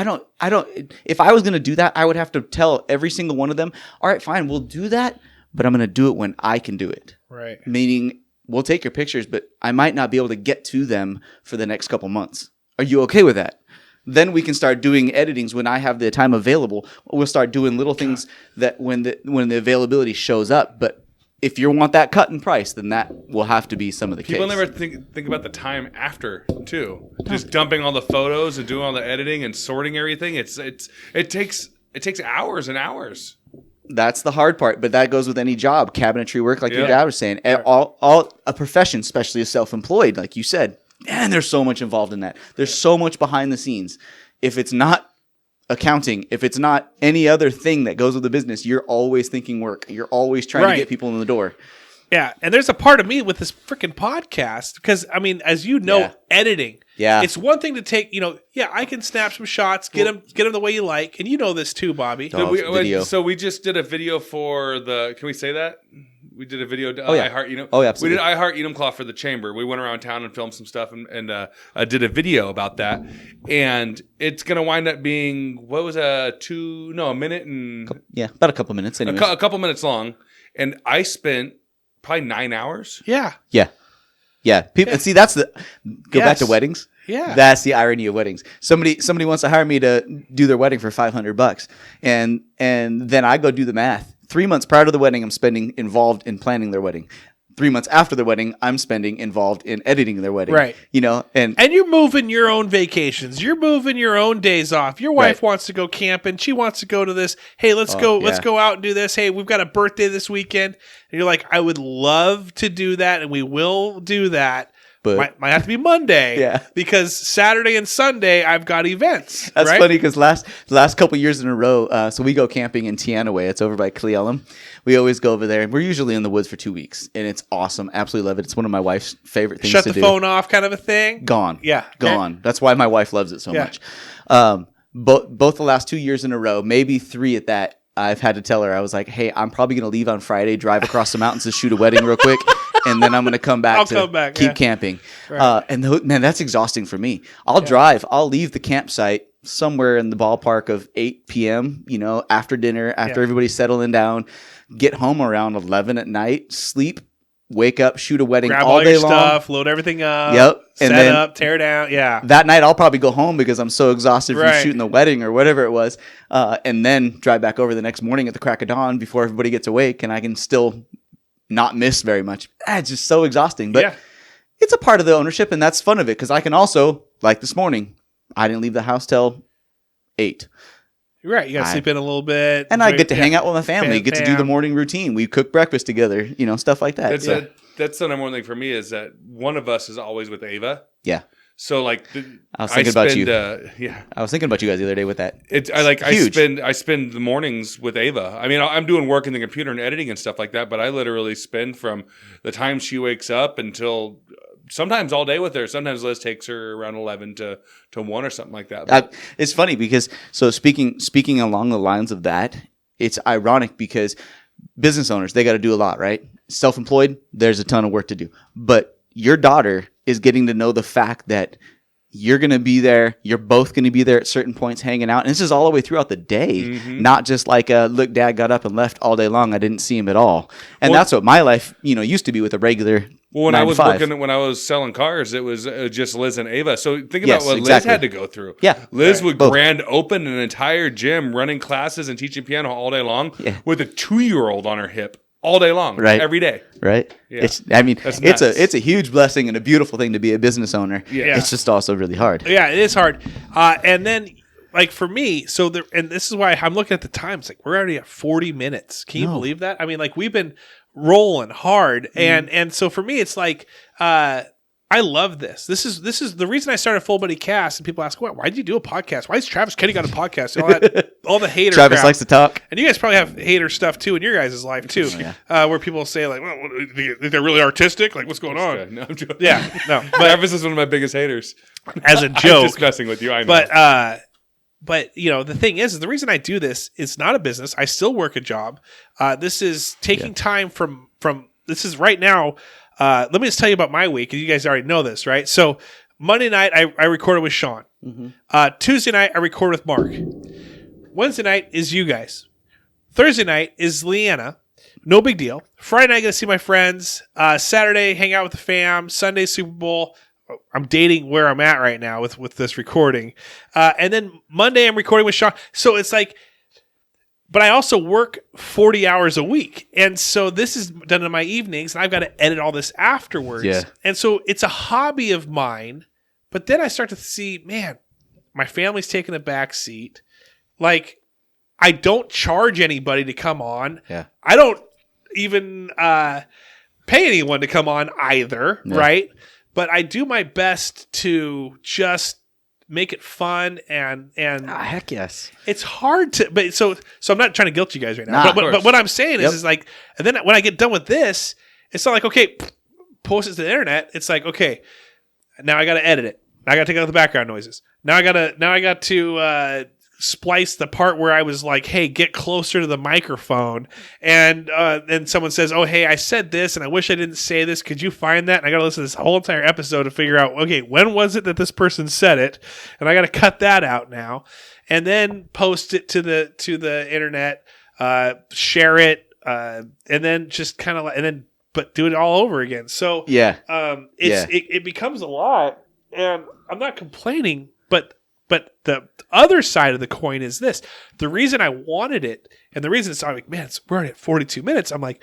I don't, if I was going to do that, I would have to tell every single one of them, all right, fine, we'll do that, but I'm going to do it when I can do it. Right. Meaning, we'll take your pictures, but I might not be able to get to them for the next couple months. Are you okay with that? Then we can start doing editings when I have the time available. We'll start doing little things that when the availability shows up. But if you want that cut in price, then that will have to be some of the People case. never think about the time after too. Just dumping all the photos and doing all the editing and sorting everything. It takes hours and hours. That's the hard part, but that goes with any job, cabinetry work, like your Yeah. dad was saying. All a profession, especially a self-employed, like you said. Man, there's so much involved in that. There's so much behind the scenes. If it's not accounting, if it's not any other thing that goes with the business, you're always thinking work. You're always trying to get people in the door. Yeah, and there's a part of me with this freaking podcast because, I mean, as you know, editing. Yeah. It's one thing to take, I can snap some shots, get them the way you like, and you know this too, Bobby. Video. So we just did a video for the. Can we say that? We did a video. yeah. I Heart Edom. Oh, yeah, absolutely. We did I Heart Edom Cloth for the chamber. We went around town and filmed some stuff and did a video about that. And it's going to wind up being, a minute and... Yeah, about a couple minutes anyway. A couple minutes long. And I spent probably 9 hours. Yeah. Yeah. People see that's the back to weddings. Yeah. That's the irony of weddings. Somebody wants to hire me to do their wedding for $500, and then I go do the math. 3 months prior to the wedding, I'm spending involved in planning their wedding. 3 months after the wedding, I'm spending involved in editing their wedding. Right. And you're moving your own vacations. You're moving your own days off. Your wife wants to go camping. She wants to go to this. Hey, let's go out and do this. Hey, we've got a birthday this weekend. And you're like, I would love to do that, and we will do that. But might have to be Monday. Yeah. Because Saturday and Sunday I've got events. that's right? funny because last couple years in a row, so we go camping in Teanaway. It's over by Cleellum. We always go over there, and we're usually in the woods for 2 weeks, and it's awesome. Absolutely love it. It's one of my wife's favorite things to do. Shut the phone off, kind of a thing. Gone. Yeah. Gone. That's why my wife loves it so Yeah. much. Both the last 2 years in a row, maybe 3 at that, I've had to tell her, I was like, hey, I'm probably going to leave on Friday, drive across the mountains to shoot a wedding real quick, and then I'm going to come back keep camping. Right. Man, that's exhausting for me. I'll leave the campsite somewhere in the ballpark of 8 p.m., after dinner, after everybody's settling down, get home around 11 at night, sleep, wake up, shoot a wedding Grab all all day your long. stuff, load everything up. Yep. Set And then up, tear down. Yeah. that night I'll probably go home because I'm so exhausted from Right. shooting the wedding or whatever it was, and then drive back over the next morning at the crack of dawn before everybody gets awake, and I can still not miss very much. It's just so exhausting, but it's a part of the ownership, and that's fun of it because I can also, like this morning, I didn't leave the house till 8. You're right. You got to sleep in a little bit. And I get to hang out with my family, get to do the morning routine. We cook breakfast together, stuff like that. That's the number one thing for me is that one of us is always with Ava. Yeah. So like, I was thinking about you. I was thinking about you guys the other day with that. I spend the mornings with Ava. I mean, I'm doing work in the computer and editing and stuff like that, but I literally spend from the time she wakes up until sometimes all day with her. Sometimes Liz takes her around 11 to 1 or something like that. It's funny because speaking along the lines of that, it's ironic because business owners, they got to do a lot, right? Self-employed, there's a ton of work to do, but your daughter is getting to know the fact that you're going to be there. You're both going to be there at certain points hanging out. And this is all the way throughout the day, not just like, look, Dad got up and left all day long. I didn't see him at all. And that's what my life, used to be with a regular when 9 I to was 5. when I was selling cars, it was just Liz and Ava. So think about what Liz had to go through. Yeah. Liz would grand open an entire gym running classes and teaching piano all day long with a 2-year-old on her hip. All day long, right? Every day, right? Yeah. It's a huge blessing and a beautiful thing to be a business owner. Yeah. It's just also really hard. Yeah, it is hard. And then, like for me, and this is why I'm looking at the times. Like we're already at 40 minutes. Can you believe that? I mean, like we've been rolling hard, and so for me, it's like I love this. This is the reason I started Full Buddy Cast. And people ask, why did you do a podcast? Why is Travis Kenny got a podcast? And all the hater Travis crap. likes to talk. And you guys probably have hater stuff too in your guys' life too, where people say like, well, they're really artistic. Like, what's going on? No, I'm joking. Yeah, no. But Travis is one of my biggest haters. As a joke, I'm just messing with you. I know. But the thing is the reason I do this is not a business. I still work a job. This is taking time from. This is right now. Let me just tell you about my week, and you guys already know this, right? So Monday night, I recorded with Sean. Tuesday night, I recorded with Mark. Wednesday night is you guys. Thursday night is Leanna. No big deal. Friday night, I get to see my friends. Saturday, hang out with the fam. Sunday, Super Bowl. I'm dating where I'm at right now with this recording. And then Monday, I'm recording with Sean. So it's like... But I also work 40 hours a week. And so this is done in my evenings, and I've got to edit all this afterwards. Yeah. And so it's a hobby of mine. But then I start to see, man, my family's taking a back seat. Like, I don't charge anybody to come on. Yeah. I don't even pay anyone to come on either, right? But I do my best to just make it fun and heck yes. It's hard to, but so I'm not trying to guilt you guys right now. Nah, but what I'm saying is like, and then when I get done with this, it's not like, okay, post it to the internet. It's like, okay, now I got to edit it. Now I got to take out the background noises. Now I got to splice the part where I was like, hey, get closer to the microphone. And then someone says, oh, hey, I said this and I wish I didn't say this. Could you find that? And I got to listen to this whole entire episode to figure out, okay, when was it that this person said it? And I got to cut that out now. And then post it to the internet, share it, and then just kind of but do it all over again. So it becomes a lot, and I'm not complaining, but the other side of the coin is this. The reason I wanted it, and the reason it's I'm like, man, we're already at 42 minutes. I'm like,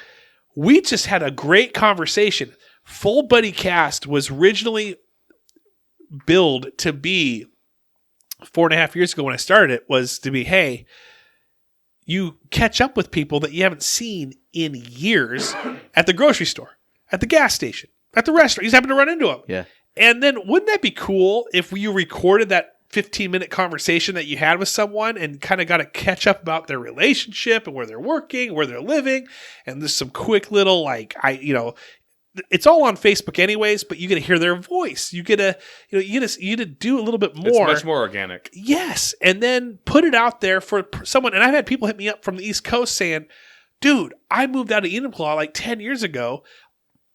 we just had a great conversation. Full Buddy Cast was originally billed to be 4.5 years ago when I started it, was to be, hey, you catch up with people that you haven't seen in years at the grocery store, at the gas station, at the restaurant. You just happen to run into them. Yeah. And then wouldn't that be cool if you recorded that 15-minute conversation that you had with someone and kind of got to catch up about their relationship and where they're working, where they're living, and there's some quick little it's all on Facebook anyways, but you get to hear their voice. You get to do a little bit more. It's much more organic. Yes, and then put it out there for someone. And I've had people hit me up from the East Coast saying, "Dude, I moved out of Enumclaw like 10 years ago.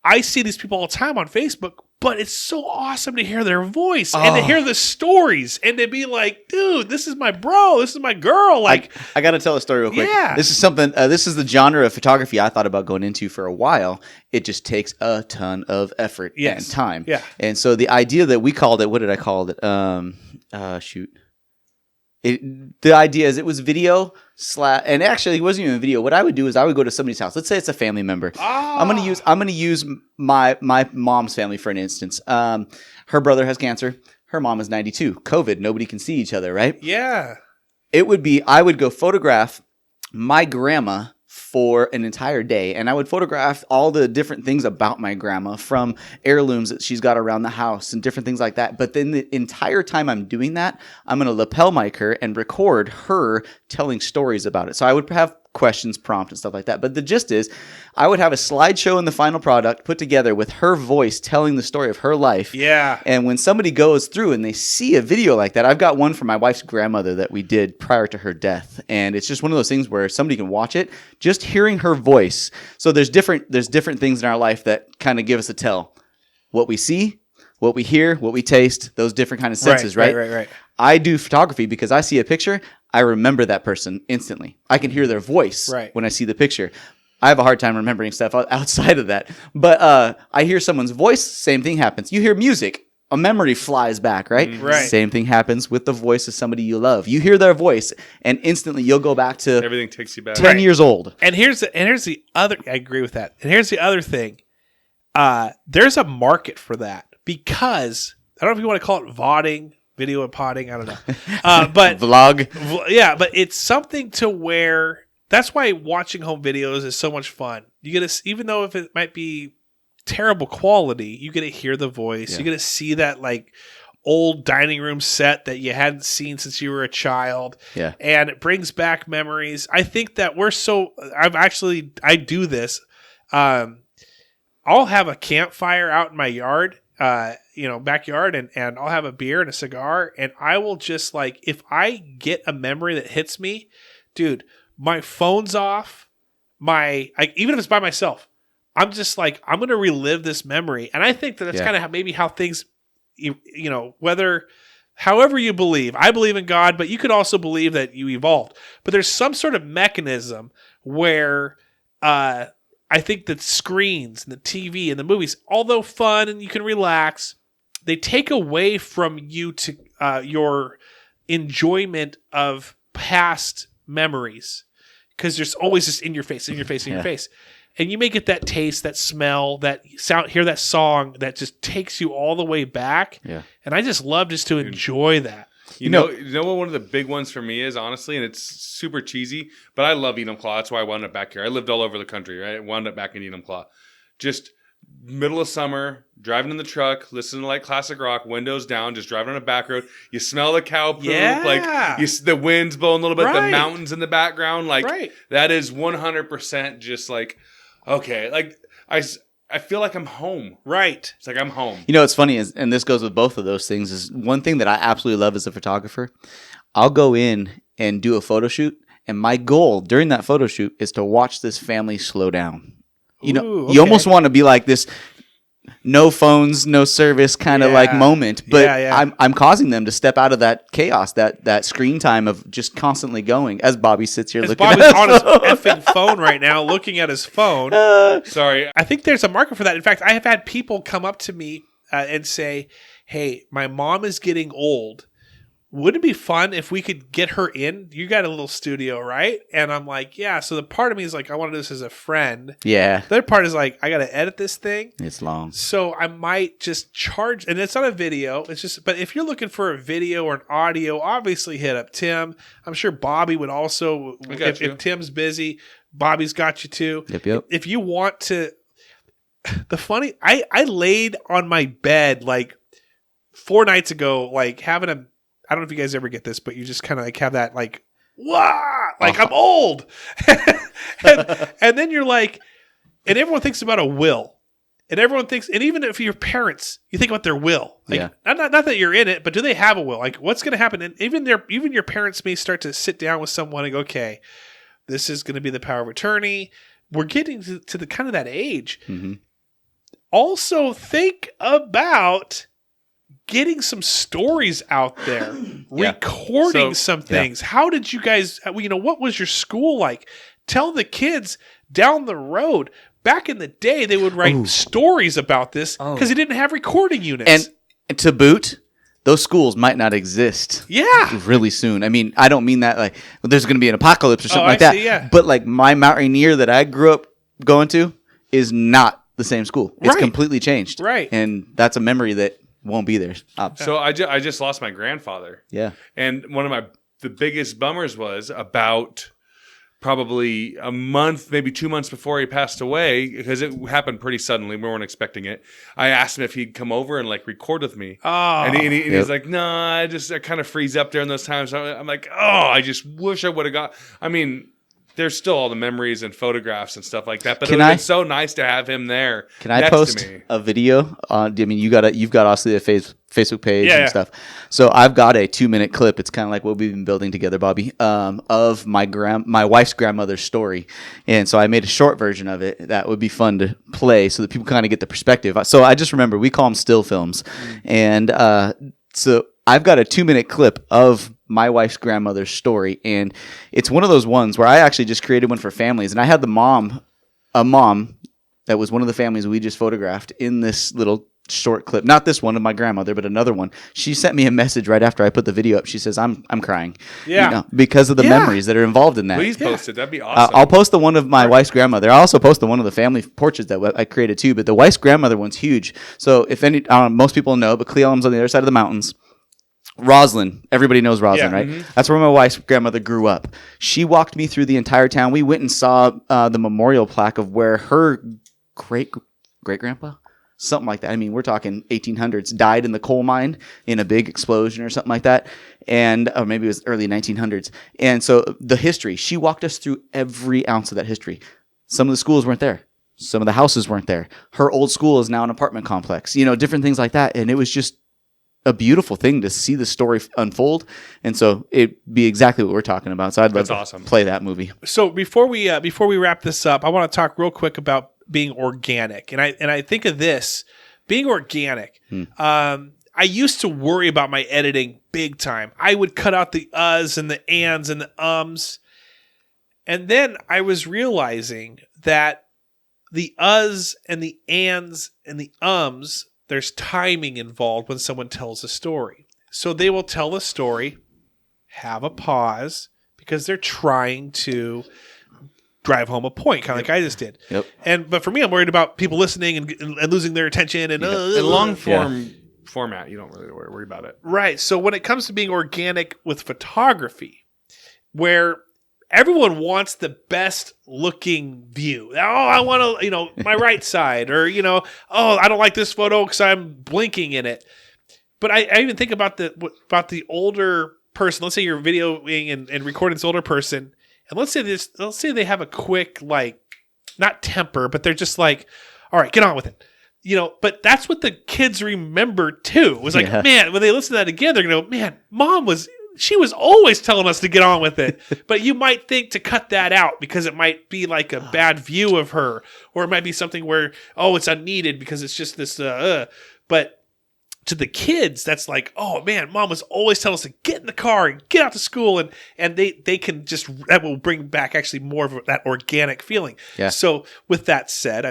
I see these people all the time on Facebook." But it's so awesome to hear their voice and to hear the stories and to be like, dude, this is my bro. This is my girl. Like, I got to tell a story real quick. Yeah. This is something, this is the genre of photography I thought about going into for a while. It just takes a ton of effort and time. Yeah. And so the idea that we called it, what did I call it? The idea is it was video and actually it wasn't even video. What I would do is I would go to somebody's house. Let's say it's a family member. I'm gonna use my mom's family for an instance. Her brother has cancer. Her mom is 92. COVID. Nobody can see each other, right? Yeah. it would be, I would go photograph my grandma for an entire day, and I would photograph all the different things about my grandma, from heirlooms that she's got around the house and different things like that. But then the entire time I'm doing that, I'm going to lapel mic her and record her telling stories about it. So I would have questions, prompt, and stuff like that. But the gist is, I would have a slideshow in the final product put together with her voice telling the story of her life. Yeah. And when somebody goes through and they see a video like that, I've got one from my wife's grandmother that we did prior to her death. And it's just one of those things where somebody can watch it, just hearing her voice. So there's different things in our life that kind of give us a tell. What we see, what we hear, what we taste, those different kind of senses, right? Right. I do photography because I see a picture, I remember that person instantly. I can hear their voice when I see the picture. I have a hard time remembering stuff outside of that. But I hear someone's voice, same thing happens. You hear music, a memory flies back, right? Right. Same thing happens with the voice of somebody you love. You hear their voice, and instantly you'll go back to Everything takes you back. 10 years old. And here's the other. I agree with that. And here's the other thing. There's a market for that, because I don't know if you want to call it VODing, video and podding. I don't know. But Vlog. yeah, but it's something to where that's why watching home videos is so much fun. You get to, even though if it might be terrible quality, you get to hear the voice. Yeah. You get to see that like old dining room set that you hadn't seen since you were a child. Yeah. And it brings back memories. I think that I do this. I'll have a campfire out in my yard, backyard, and I'll have a beer and a cigar, and I will just like, if I get a memory that hits me, dude, my phone's off, even if it's by myself, I'm just like, I'm going to relive this memory. And I think that that's kind of maybe how things, however you believe. I believe in God, but you could also believe that you evolved. But there's some sort of mechanism where I think that screens and the TV and the movies, although fun and you can relax, they take away from you to your enjoyment of past memories, because there's always just in your face. And you may get that taste, that smell, that sound, hear that song that just takes you all the way back. Yeah. And I just love just to enjoy that. You know what one of the big ones for me is, honestly, and it's super cheesy, but I love Enumclaw. That's why I wound up back here. I lived all over the country, right? I wound up back in Enumclaw. Just middle of summer, driving in the truck, listening to like classic rock, windows down, just driving on a back road. You smell the cow poop, the wind's blowing a little bit, the mountains in the background. Like that is 100% just like, okay, like I feel like I'm home. Right. It's like I'm home. You know what's funny is, and this goes with both of those things, is one thing that I absolutely love as a photographer. I'll go in and do a photo shoot, and my goal during that photo shoot is to watch this family slow down. You almost want to be like this no phones, no service kind of like moment, but I'm causing them to step out of that chaos, that screen time of just constantly going. As Bobby sits here looking Bobby's at on his effing phone right now, looking at his phone. Sorry. I think there's a market for that. In fact, I have had people come up to me and say, "Hey, my mom is getting old. Wouldn't it be fun if we could get her in? You got a little studio, right?" And I'm like, yeah. So the part of me is like, I want to do this as a friend. Yeah. The other part is like, I got to edit this thing. It's long. So I might just charge, and it's not a video. It's just, but if you're looking for a video or an audio, obviously hit up Tim. I'm sure Bobby would also, if Tim's busy, Bobby's got you too. Yep. If you want to, I laid on my bed like 4 nights ago, like having a, I don't know if you guys ever get this, but you just kind of like have that like, wah, like I'm old. and then you're like, and everyone thinks about a will. And everyone thinks, and even if your parents, you think about their will. Like, not that you're in it, but do they have a will? Like, what's going to happen? And even your parents may start to sit down with someone and go, okay, this is going to be the power of attorney. We're getting to the kind of that age. Mm-hmm. Also, think about getting some stories out there, recording some things. How did you guys, what was your school like? Tell the kids down the road. Back in the day, they would write stories about this because they didn't have recording units. And to boot, those schools might not exist really soon. I mean, I don't mean that like there's going to be an apocalypse or something like that. Yeah. But like my Mountaineer that I grew up going to is not the same school. It's completely changed. Right. And that's a memory that won't be there. So I just lost my grandfather. Yeah. And one of my the biggest bummers was about probably a month, maybe 2 months before he passed away, because it happened pretty suddenly. We weren't expecting it. I asked him if he'd come over and like record with me. Oh. And he's like, no, I kind of freeze up there in those times. I'm like, oh, I just wish I would have got, I mean, there's still all the memories and photographs and stuff like that. But it would have been so nice to have him there. Can I post a video? I mean, you've got obviously a Facebook page and stuff. So I've got a 2-minute clip. It's kind of like what we've been building together, Bobby, of my wife's grandmother's story. And so I made a short version of it that would be fun to play so that people kind of get the perspective. So I just remember we call them still films. And so I've got a 2-minute clip of my wife's grandmother's story, and it's one of those ones where I actually just created one for families, and I had a mom that was one of the families we just photographed in this little short clip. Not this one of my grandmother, but another one. She sent me a message right after I put the video up. She says, I'm crying. Yeah. Because of the memories that are involved in that. Please post it. That'd be awesome. I'll post the one of my wife's grandmother. I'll also post the one of the family portraits that I created too, but the wife's grandmother one's huge. So if most people know, but Cle Elum's on the other side of the mountains. Roslyn. Everybody knows Roslyn, right? Mm-hmm. That's where my wife's grandmother grew up. She walked me through the entire town. We went and saw the memorial plaque of where her great-grandpa, something like that. I mean, we're talking 1800s, died in the coal mine in a big explosion or something like that. Or maybe it was early 1900s. And so the history, she walked us through every ounce of that history. Some of the schools weren't there. Some of the houses weren't there. Her old school is now an apartment complex, different things like that. And it was just a beautiful thing to see the story unfold, and so it'd be exactly what we're talking about. So I'd love to play that movie. So before we wrap this up, I want to talk real quick about being organic, and I think of this being organic. I used to worry about my editing big time. I would cut out the uhs and the ands and the ums, and then I was realizing that the uhs and the ands and the ums, there's timing involved when someone tells a story. So they will tell a story, have a pause, because they're trying to drive home a point, kind of like I just did. Yep. But for me, I'm worried about people listening and losing their attention. And in long format, you don't really worry about it. Right. So when it comes to being organic with photography, where everyone wants the best looking view. Oh, I want to, my right side, or, oh, I don't like this photo because I'm blinking in it. But I even think about the older person. Let's say you're videoing and recording this older person, and let's say they have a quick, not temper, but they're just like, all right, get on with it. But that's what the kids remember too. It was like, man, when they listen to that again, they're going to go, man, she was always telling us to get on with it. But you might think to cut that out because it might be like a bad view of her, or it might be something where, it's unneeded because it's just this, but to the kids, that's like, oh man, mom was always telling us to get in the car and get out to school. And they can that will bring back actually more of that organic feeling. Yeah. So with that said,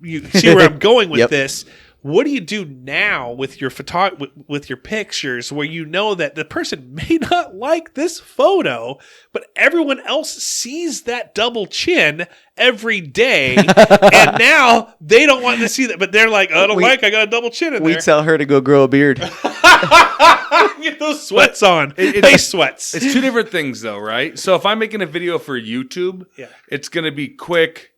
you see where I'm going with this. What do you do now with your with your pictures, where you know that the person may not like this photo, but everyone else sees that double chin every day, and now they don't want to see that, but they're like, I got a double chin in there. We tell her to go grow a beard. Get those sweats on. Face sweats. It's two different things, though, right? So if I'm making a video for YouTube, it's going to be quick.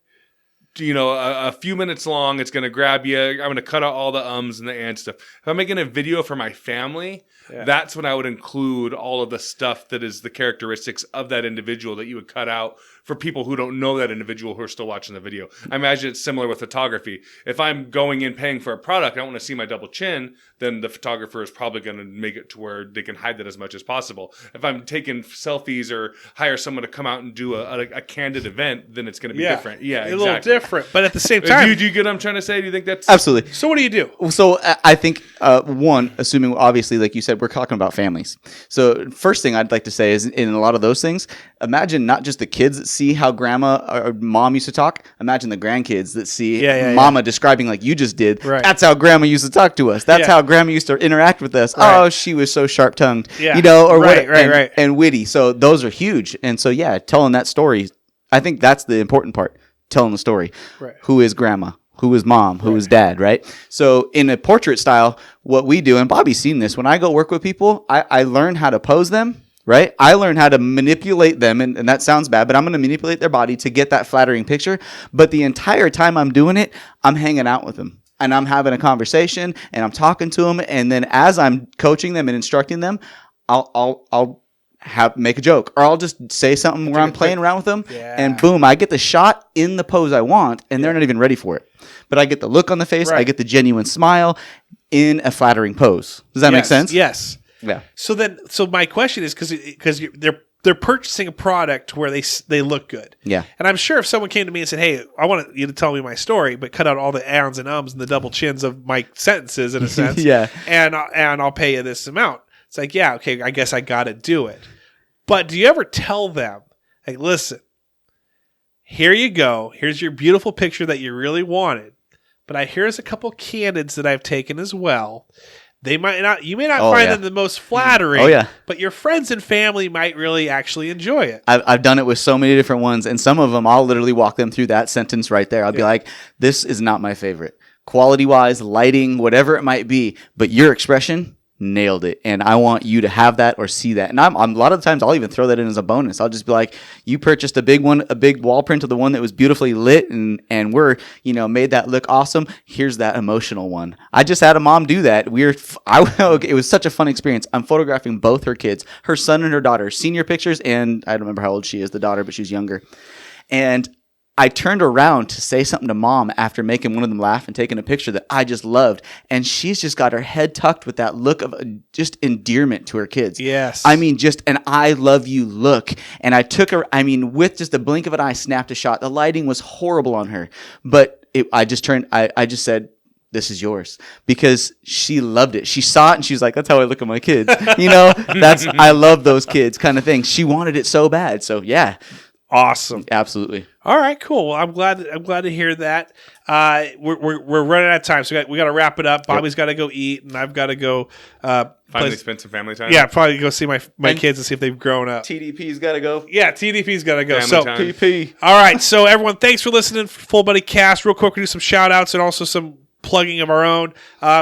A few minutes long. It's going to grab you. I'm going to cut out all the ums and the and stuff. If I'm making a video for my family, that's when I would include all of the stuff that is the characteristics of that individual that you would cut out for people who don't know that individual who are still watching the video. I imagine it's similar with photography. If I'm going in paying for a product, I don't want to see my double chin, then the photographer is probably going to make it to where they can hide that as much as possible. If I'm taking selfies or hire someone to come out and do a candid event, then it's going to be different. Yeah, exactly. A little different. But at the same time... Do you get what I'm trying to say? Do you think that's... Absolutely. So what do you do? So I think, one, assuming obviously, like you said, we're talking about families. So first thing I'd like to say is in a lot of those things, imagine not just the kids that see how grandma or mom used to talk. Imagine the grandkids that see mama describing like you just did. Right. That's how grandma used to talk to us. That's how grandma used to interact with us. Right. Oh, she was so sharp-tongued. Yeah. Or right. And witty. So those are huge. And so, telling that story, I think that's the important part, telling the story. Right. Who is grandma? Who is mom? Who is dad, right? So in a portrait style, what we do, and Bobby's seen this, when I go work with people, I learn how to pose them right? I learned how to manipulate them, and that sounds bad, but I'm going to manipulate their body to get that flattering picture. But the entire time I'm doing it, I'm hanging out with them. And I'm having a conversation, and I'm talking to them. And then as I'm coaching them and instructing them, I'll make a joke, or I'll just say something where I'm playing around with them, and boom, I get the shot in the pose I want, and they're not even ready for it. But I get the look on the face, I get the genuine smile in a flattering pose. Does that make sense? Yes. Yeah. So my question is because they're purchasing a product where they look good. Yeah. And I'm sure if someone came to me and said, "Hey, I want you to tell me my story, but cut out all the ands and ums and the double chins of my sentences in a sense, and I'll pay you this amount." It's like, yeah, okay, I guess I got to do it. But do you ever tell them, like, listen, here you go. Here's your beautiful picture that you really wanted. But here's a couple candidates that I've taken as well. You may not find them the most flattering, but your friends and family might really actually enjoy it. I've done it with so many different ones, and some of them I'll literally walk them through that sentence right there. I'll be like, this is not my favorite. Quality-wise, lighting, whatever it might be, but your expression, nailed it, and I want you to have that or see that. And I'm a lot of the times I'll even throw that in as a bonus. I'll just be like, you purchased a big wall print of the one that was beautifully lit, and we're made that look awesome. Here's that emotional one. I just had a mom do that. It was such a fun experience. I'm photographing both her kids, her son and her daughter, senior pictures, and I don't remember how old she is, the daughter, but she's younger. And I turned around to say something to mom after making one of them laugh and taking a picture that I just loved. And she's just got her head tucked with that look of just endearment to her kids. Yes. I mean, just an I love you look. And I took her, with just a blink of an eye, snapped a shot. The lighting was horrible on her. But I just said, this is yours, because she loved it. She saw it and she was like, that's how I look at my kids. I love those kids kind of thing. She wanted it so bad. So yeah. Awesome. Absolutely. All right, cool. Well, I'm glad to hear that. We're running out of time, so we got to wrap it up. Bobby's got to go eat, and I've got to go finally spend some family time. Yeah, probably go see my kids and see if they've grown up. TDP's got to go. Yeah, TDP's got to go. Family time. TDP. All right, so everyone, thanks for listening to Full Buddy Cast. Real quick, we do some shout outs and also some plugging of our own.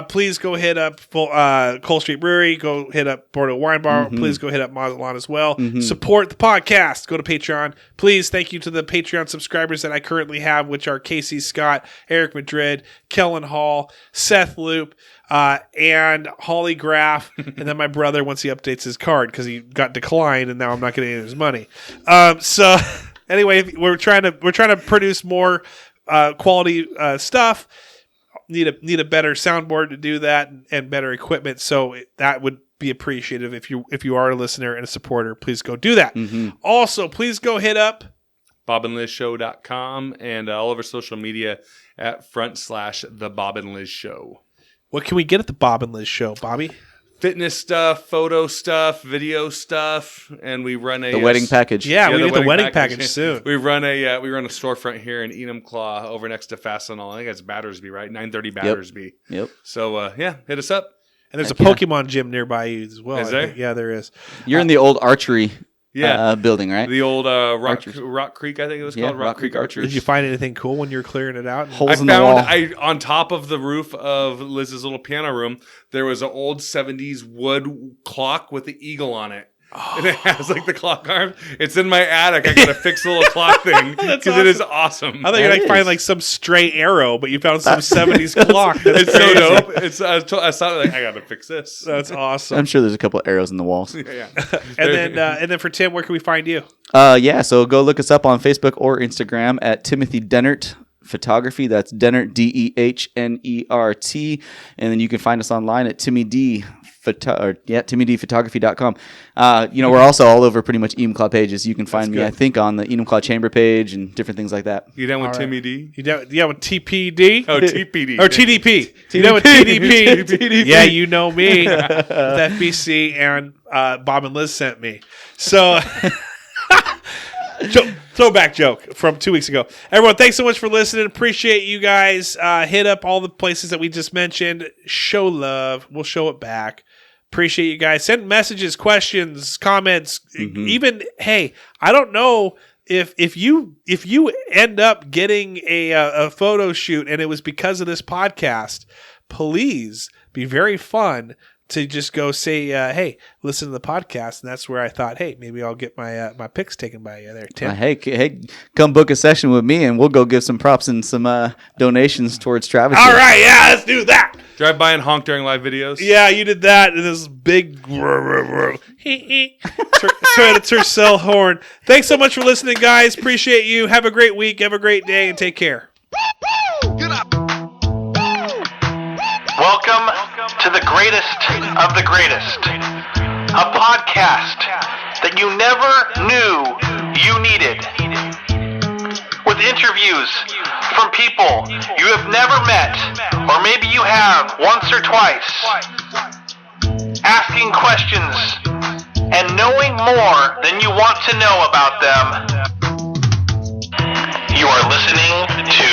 Please go hit up Cole Street Brewery. Go hit up Bordeaux Wine Bar. Mm-hmm. Please go hit up Mazatlan as well. Mm-hmm. Support the podcast. Go to Patreon. Please, thank you to the Patreon subscribers that I currently have, which are Casey Scott, Eric Madrid, Kellen Hall, Seth Loop, and Holly Graff, and then my brother once he updates his card because he got declined and now I'm not getting any of his money. So anyway, we're trying to produce more quality stuff. Need a better soundboard to do that and better equipment. So that would be appreciative if you are a listener and a supporter. Please go do that. Mm-hmm. Also, please go hit up BobandLizShow.com and all over social media at /the Bob and Liz Show. What can we get at the Bob and Liz Show, Bobby? Fitness stuff, photo stuff, video stuff, and we run the wedding package. Yeah, we get the wedding package soon. We run a storefront here in Enumclaw over next to Fastenal. I think that's Battersby, right? 930 Battersby. Yep. So hit us up. And there's a Pokemon gym nearby you as well. Is there? Yeah, there is. You're in the old archery building, right? The old Rock Creek, I think it was called. Rock Creek Archers. Did you find anything cool when you were clearing it out? Holes in the wall. On top of the roof of Liz's little piano room, there was an old 70s wood clock with the eagle on it. Oh. And it has the clock arm. It's in my attic. I got to fix the little clock thing because awesome. It is awesome. I thought you were going to find some stray arrow, but you found some 70s clock. It's so dope. I saw it I got to fix this. That's awesome. I'm sure there's a couple of arrows in the walls. Yeah. and then for Tim, where can we find you? So go look us up on Facebook or Instagram at Timothy Dehnert Photography. That's Dehnert, Dehnert. And then you can find us online at TimmyDphotography.com. We're also all over pretty much Enumclaw pages. You can find me, I think, on the Enumclaw Chamber page and different things like that. You down with Timmy D? You down with TPD? Oh, TPD. Or TDP. You down with TDP? TDP. Yeah, you know me. With FBC and Bob and Liz sent me. So... Throwback joke from 2 weeks ago. Everyone, thanks so much for listening. Appreciate you guys. Hit up all the places that we just mentioned. Show love. We'll show it back. Appreciate you guys. Send messages, questions, comments. Mm-hmm. Even, hey, I don't know if you end up getting a photo shoot and it was because of this podcast, please be very fun to just go say, hey, listen to the podcast. And that's where I thought, hey, maybe I'll get my my picks taken by you there, Tim. Hey, come book a session with me, and we'll go give some props and some donations towards Travis. All right, yeah, let's do that. Drive by and honk during live videos. Yeah, you did that. And this big Predator cell horn. Thanks so much for listening, guys. Appreciate you. Have a great week. Have a great day, and take care. Welcome to the greatest of the greatest, a podcast that you never knew you needed, with interviews from people you have never met, or maybe you have once or twice, asking questions and knowing more than you want to know about them. You are listening to